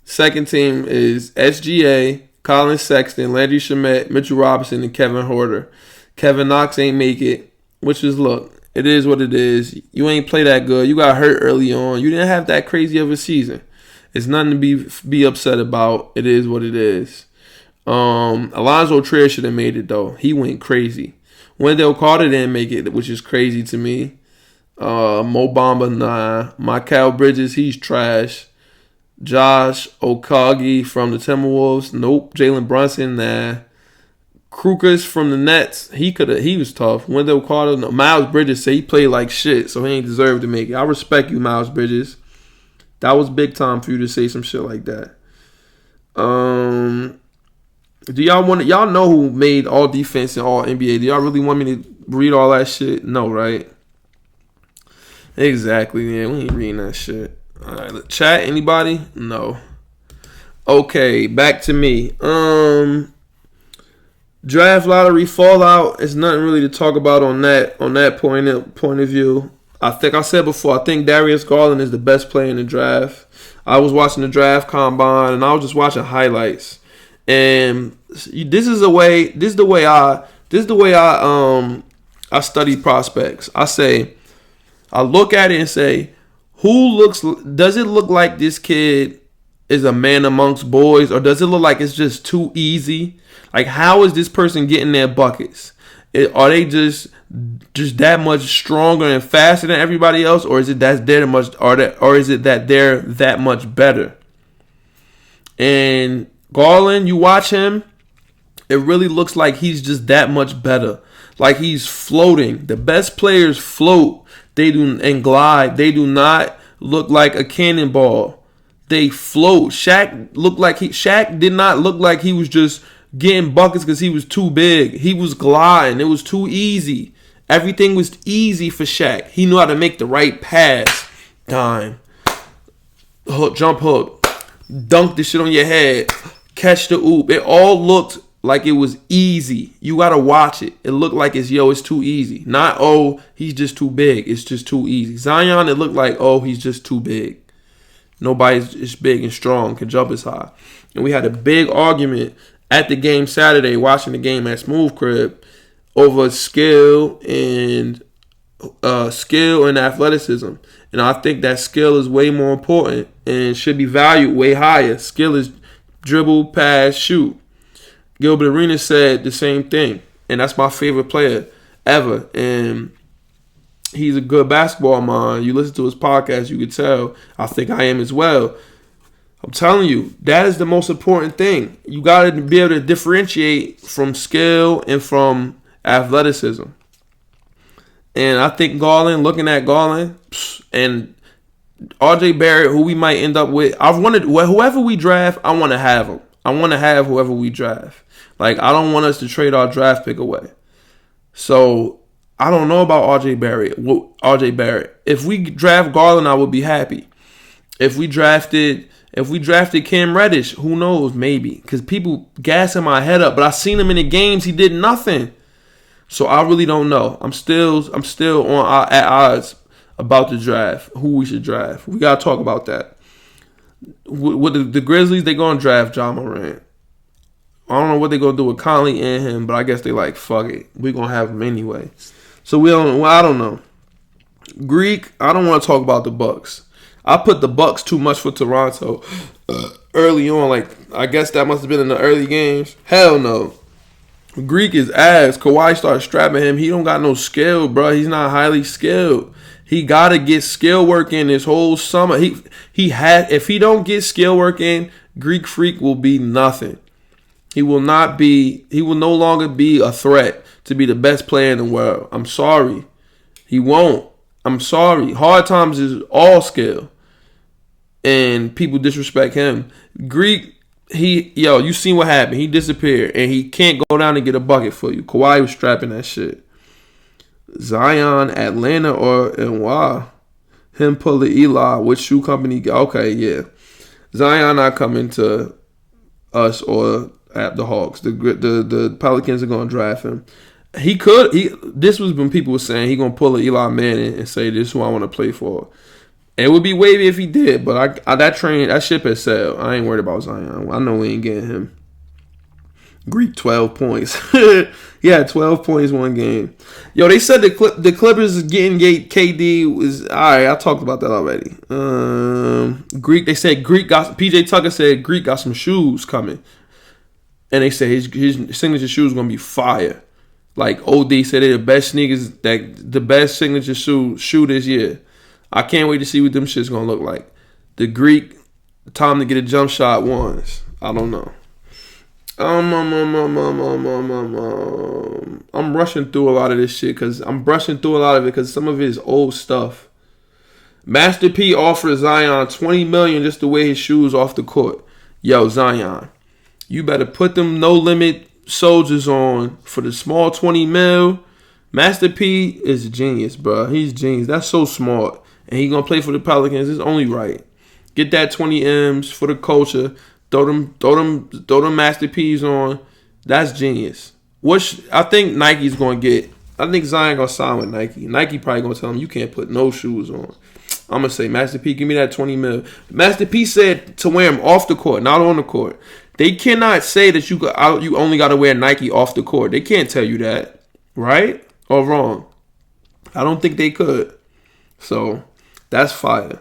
Second team is SGA, Colin Sexton, Landry Shamet, Mitchell Robinson, and Kevin Huerter. Kevin Knox ain't make it, which is, look, it is what it is. You ain't play that good. You got hurt early on. You didn't have that crazy of a season. It's nothing to be upset about. It is what it is. Alonzo Trier should have made it, though. He went crazy. Wendell Carter didn't make it, which is crazy to me. Mo Bamba, nah. Mikal Bridges, he's trash. Josh Okogie from the Timberwolves, nope. Jalen Brunson, nah. Krukas from the Nets, he was tough. Wendell Carter, no. Miles Bridges said he played like shit, so he ain't deserved to make it. I respect you, Miles Bridges. That was big time for you to say some shit like that. Do y'all know who made all defense and all NBA? Do y'all really want me to read all that shit? No, right? Exactly, man. We ain't reading that shit. All right, chat, anybody? No. Okay, back to me. Draft lottery fallout. It's nothing really to talk about on that point of view. I think I said before, I think Darius Garland is the best player in the draft. I was watching the draft combine and I was just watching highlights. And this is the way I study prospects. I look at it and say, does it look like this kid is a man amongst boys, or does it look like it's just too easy? Like, how is this person getting their buckets? Are they just that much stronger and faster than everybody else, or is it that they're that much better? And Garland, you watch him, it really looks like he's just that much better. Like, he's floating. The best players float. They do and glide. They do not look like a cannonball. They float. Shaq did not look like he was just getting buckets because he was too big. He was gliding. It was too easy. Everything was easy for Shaq. He knew how to make the right pass. Time. Hook, jump hook. Dunk the shit on your head. Catch the oop. It all looked like it was easy. You gotta watch it. It looked like it's too easy. Not, he's just too big. It's just too easy. Zion, it looked like, he's just too big. Nobody's as big and strong, can jump as high. And we had a big argument at the game Saturday, watching the game at Smooth Crib, over skill and athleticism. And I think that skill is way more important and should be valued way higher. Skill is dribble, pass, shoot. Gilbert Arenas said the same thing, and that's my favorite player ever. And he's a good basketball mind. You listen to his podcast, you could tell. I think I am as well. I'm telling you, that is the most important thing. You got to be able to differentiate from skill and from athleticism. And I think looking at Garland, and RJ Barrett, who we might end up with. Whoever we draft, I want to have him. I want to have whoever we draft. Like, I don't want us to trade our draft pick away. So, I don't know about RJ Barrett. If we draft Garland, I would be happy. If we drafted Cam Reddish, who knows? Maybe. Because people gassing my head up. But I seen him in the games. He did nothing. So, I really don't know. I'm still at odds about the draft. Who we should draft. We got to talk about that. With the Grizzlies, they going to draft Ja Morant. I don't know what they're going to do with Conley and him, but I guess they like, fuck it. We're going to have him anyway. So I don't know. Greek, I don't want to talk about the Bucks. I put the Bucks too much for Toronto early on. Like, I guess that must have been in the early games. Hell no. Greek is ass. Kawhi started strapping him. He don't got no skill, bro. He's not highly skilled. He got to get skill work in this whole summer. If he don't get skill work in, Greek Freak will be nothing. He will no longer be a threat to be the best player in the world. I'm sorry. He won't. I'm sorry. Hard times is all skill. And people disrespect him. Greek, you seen what happened. He disappeared. And he can't go down and get a bucket for you. Kawhi was strapping that shit. Zion, Atlanta, or NY. Him pull the Eli. Which shoe company? Okay, yeah. Zion not coming to us or at the Hawks. The Pelicans are going to draft him. This was when people were saying he going to pull an Eli Manning and say, this is who I want to play for. It would be wavy if he did, but that ship has sailed. I ain't worried about Zion. I know we ain't getting him. Greek 12 points. Yeah, 12 points one game. Yo, they said the Clippers is getting KD was alright. I talked about that already. Greek. They said Greek got. PJ Tucker said Greek got some shoes coming, and they said his signature shoes gonna be fire. Like OD said, they're the best sneakers, the best signature shoe this year. I can't wait to see what them shit's gonna look like. The Greek time to get a jump shot ones. I don't know. I'm rushing through a lot of this shit because some of it is old stuff. Master P offers Zion $20 million just to wear his shoes off the court. Yo, Zion, you better put them no limit soldiers on for the small 20 mil. Master P is a genius, bro. He's genius. That's so smart, and he gonna play for the Pelicans. It's only right. Get that 20 M's for the culture. Throw them Master P's on. That's genius. I think Nike's going to get. I think Zion going to sign with Nike. Nike probably going to tell him you can't put no shoes on. I'm going to say, Master P, give me that 20 mil. Master P said to wear them off the court, not on the court. They cannot say that you only got to wear Nike off the court. They can't tell you that. Right? Or wrong. I don't think they could. So, that's fire.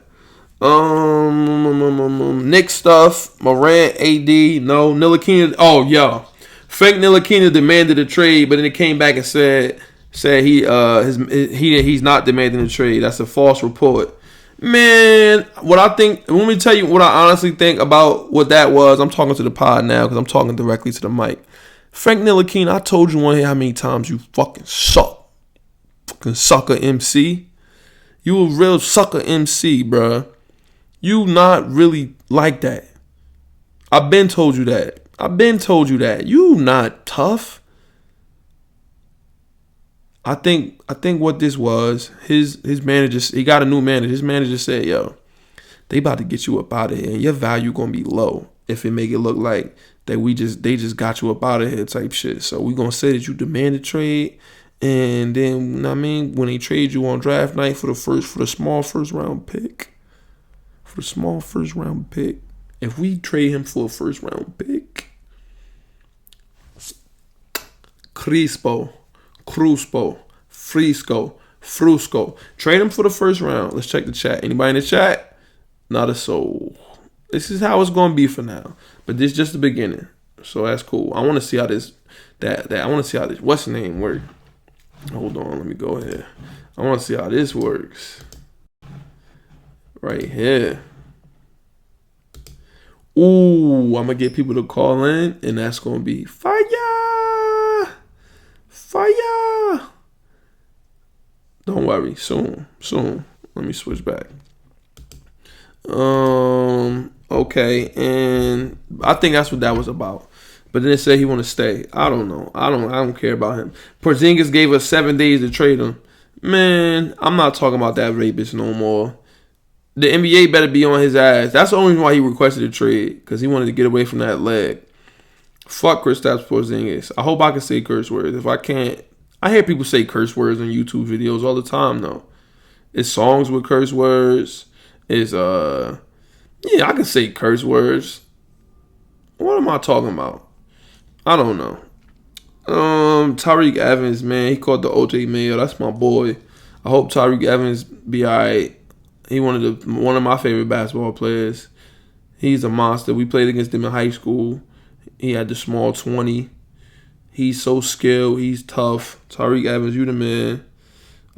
Nick stuff, Morant, AD, no, Ntilikina. Oh, yo, Frank Ntilikina demanded a trade, but then it came back and said he's not demanding a trade. That's a false report. Man, let me tell you what I honestly think about what that was. I'm talking to the pod now because I'm talking directly to the mic. Frank Ntilikina, I told you on here how many times you fucking suck. Fucking sucker MC. You a real sucker MC, bruh. You not really like that. I've been told you that. You not tough. I think what this was, his manager, he got a new manager. His manager said, yo, they about to get you up out of here. And your value gonna be low if it make it look like that they just got you up out of here type shit. So we gonna say that you demand a trade. And then, when they trade you on draft night for the small first round pick. If we trade him for a first round pick, Crispo, Frusco. Trade him for the first round. Let's check the chat. Anybody in the chat? Not a soul. This is how it's gonna be for now. But this is just the beginning. So that's cool. I want to see how this what's the name work? Hold on, let me go ahead. I want to see how this works. Right here. Ooh, I'm going to get people to call in, and that's going to be fire. Don't worry, soon. Let me switch back. Okay, and I think that's what that was about. But then it said he want to stay. I don't know. I don't care about him. Porzingis gave us 7 days to trade him. Man, I'm not talking about that rapist no more. The NBA better be on his ass. That's the only reason why he requested a trade, because he wanted to get away from that leg. Fuck Kristaps Porzingis. I hope I can say curse words. If I can't, I hear people say curse words on YouTube videos all the time though. It's songs with curse words. It's yeah, I can say curse words. What am I talking about? I don't know. Tyreke Evans, man, he caught the OJ Mayo. That's my boy. I hope Tyreke Evans be alright. He one of my favorite basketball players. He's a monster. We played against him in high school. He had the small 20. He's so skilled. He's tough. Tyreke Evans, you the man.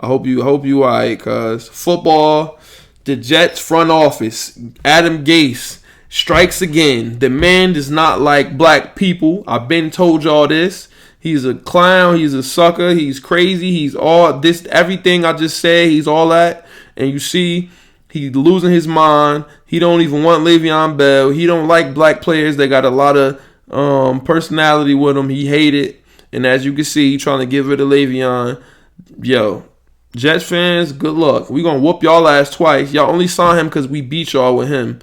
I hope you alright, cuz football, the Jets front office, Adam Gase strikes again. The man does not like black people. I've been told y'all this. He's a clown. He's a sucker. He's crazy. He's all this, everything I just said. He's all that. And you see, he's losing his mind. He don't even want Le'Veon Bell. He don't like black players. They got a lot of personality with him. He hate it. And as you can see, he trying to get rid of Le'Veon. Yo, Jets fans, good luck. We gonna whoop y'all ass twice. Y'all only saw him because we beat y'all with him.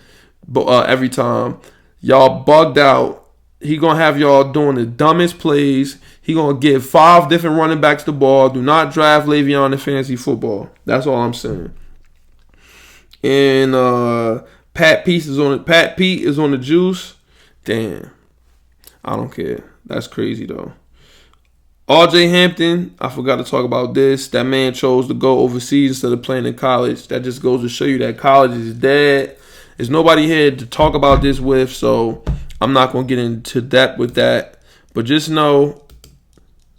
But every time y'all bugged out. He gonna have y'all doing the dumbest plays. He gonna give 5 different running backs the ball. Do not draft Le'Veon in fantasy football. That's all I'm saying. And Pat Pete is on the juice. Damn, I don't care. That's crazy though. R.J. Hampton, I forgot to talk about this. That man chose to go overseas instead of playing in college. That just goes to show you that college is dead. There's nobody here to talk about this with, so I'm not going to get into depth with that. But just know,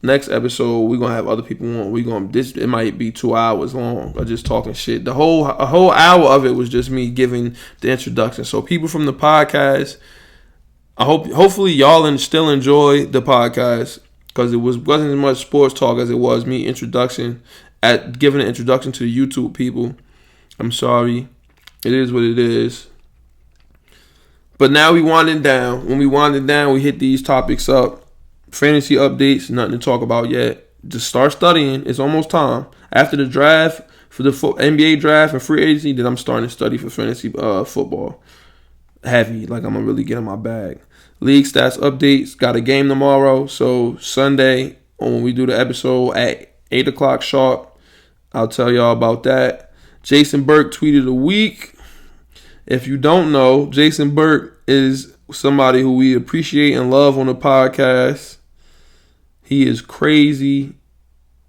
next episode, we're going to have other people on. It might be 2 hours long of just talking shit. A whole hour of it was just me giving the introduction. So people from the podcast, hopefully y'all still enjoy the podcast, because it wasn't as much sports talk as it was me giving an introduction to the YouTube people. I'm sorry. It is what it is. But now we winding down. When we winding down, we hit these topics up. Fantasy updates, nothing to talk about yet. Just start studying. It's almost time. After the draft, for the NBA draft and free agency, then I'm starting to study for fantasy football. Heavy, like I'm going to really get in my bag. League stats updates. Got a game tomorrow. So Sunday, when we do the episode at 8 o'clock sharp, I'll tell y'all about that. Jason Burke tweet of the week. If you don't know, Jason Burke is somebody who we appreciate and love on the podcast. He is crazy,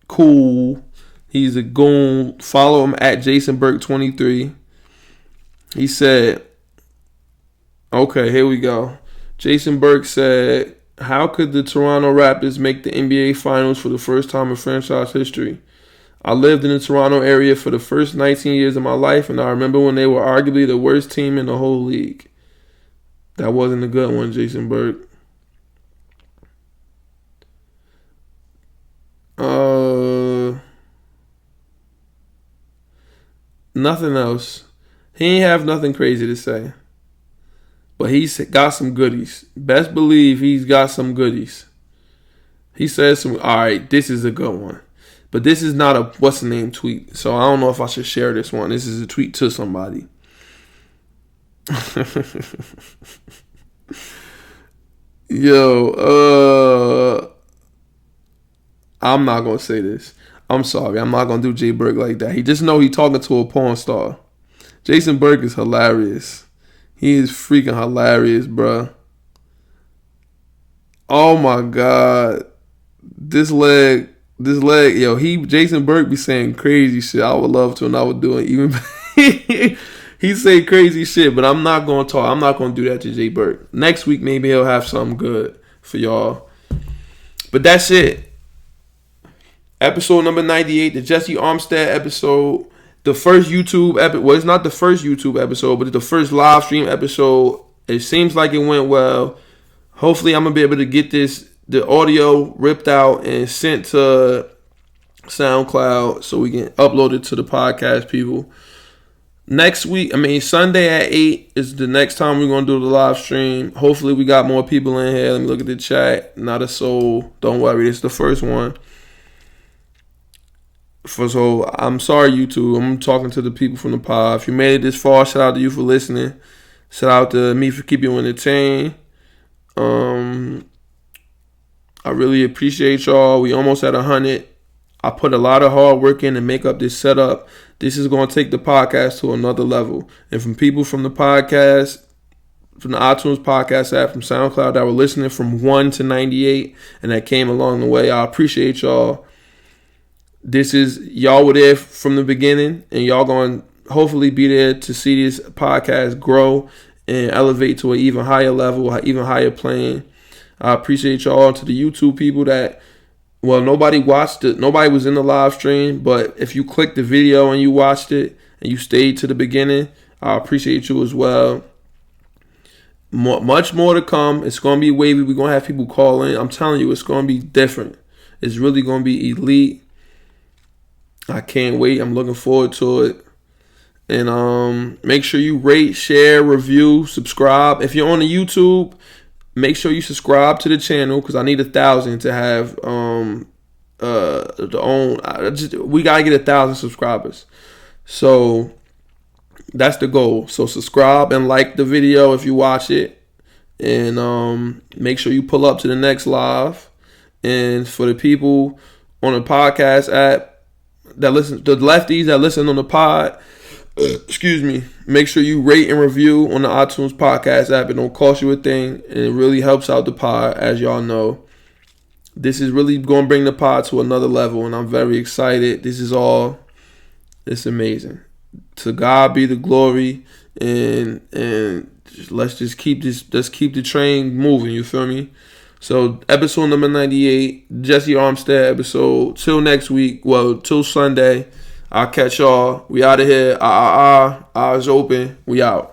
cool. He's a goon. Follow him at Jason Burke 23. He said, okay, here we go. Jason Burke said, how could the Toronto Raptors make the NBA Finals for the first time in franchise history? I lived in the Toronto area for the first 19 years of my life, and I remember when they were arguably the worst team in the whole league. That wasn't a good one, Jason Burke. Nothing else. He ain't have nothing crazy to say. But he's got some goodies. Best believe he's got some goodies. He says alright, this is a good one. But this is not a what's-the-name tweet. So I don't know if I should share this one. This is a tweet to somebody. Yo, I'm not going to say this. I'm sorry. I'm not going to do Jay Burke like that. He just know he talking to a porn star. Jason Burke is hilarious. He is freaking hilarious, bruh. Oh, my God. This leg, yo, Jason Burke be saying crazy shit. I would love to, and I would do it even. He say crazy shit, but I'm not gonna talk. I'm not gonna do that to Jay Burke. Next week, maybe he'll have something good for y'all. But that's it. Episode number 98, the Jesse Armstead episode. The first YouTube episode. Well, it's not the first YouTube episode, but it's the first live stream episode. It seems like it went well. Hopefully, I'm gonna be able to get the audio ripped out and sent to SoundCloud so we can upload it to the podcast people. Next week, Sunday at 8 is the next time we're going to do the live stream. Hopefully we got more people in here. Let me look at the chat. Not a soul. Don't worry. This is the first one. So I'm sorry, YouTube. I'm talking to the people from the pod. If you made it this far, shout out to you for listening. Shout out to me for keeping you entertained. I really appreciate y'all. We almost at 100. I put a lot of hard work in to make up this setup. This is going to take the podcast to another level. And from people from the podcast, from the iTunes podcast app, from Soundcloud that were listening from 1 to 98 and that came along the way, I appreciate y'all. Y'all were there from the beginning, and y'all going to hopefully be there to see this podcast grow and elevate to an even higher level, even higher plane. I appreciate y'all. To the YouTube people that, well, nobody watched it. Nobody was in the live stream, but if you clicked the video and you watched it and you stayed to the beginning, I appreciate you as well. Much more to come. It's going to be wavy. We're going to have people call in. I'm telling you, it's going to be different. It's really going to be elite. I can't wait. I'm looking forward to it. And make sure you rate, share, review, subscribe. If you're on the YouTube, make sure you subscribe to the channel because I need 1,000 to have we gotta get 1,000 subscribers. So that's the goal. So subscribe and like the video if you watch it, and make sure you pull up to the next live. And for the people on the podcast app that listen, the lefties that listen on the pod, make sure you rate and review on the iTunes podcast app. It don't cost you a thing, and it really helps out the pod. As y'all know, this is really going to bring the pod to another level, and I'm very excited. It's amazing. To God be the glory, and let's keep the train moving. You feel me? So episode number 98, Jesse Armstead episode. Till next week. Well, till Sunday. I'll catch y'all. We out of here. Eyes open. We out.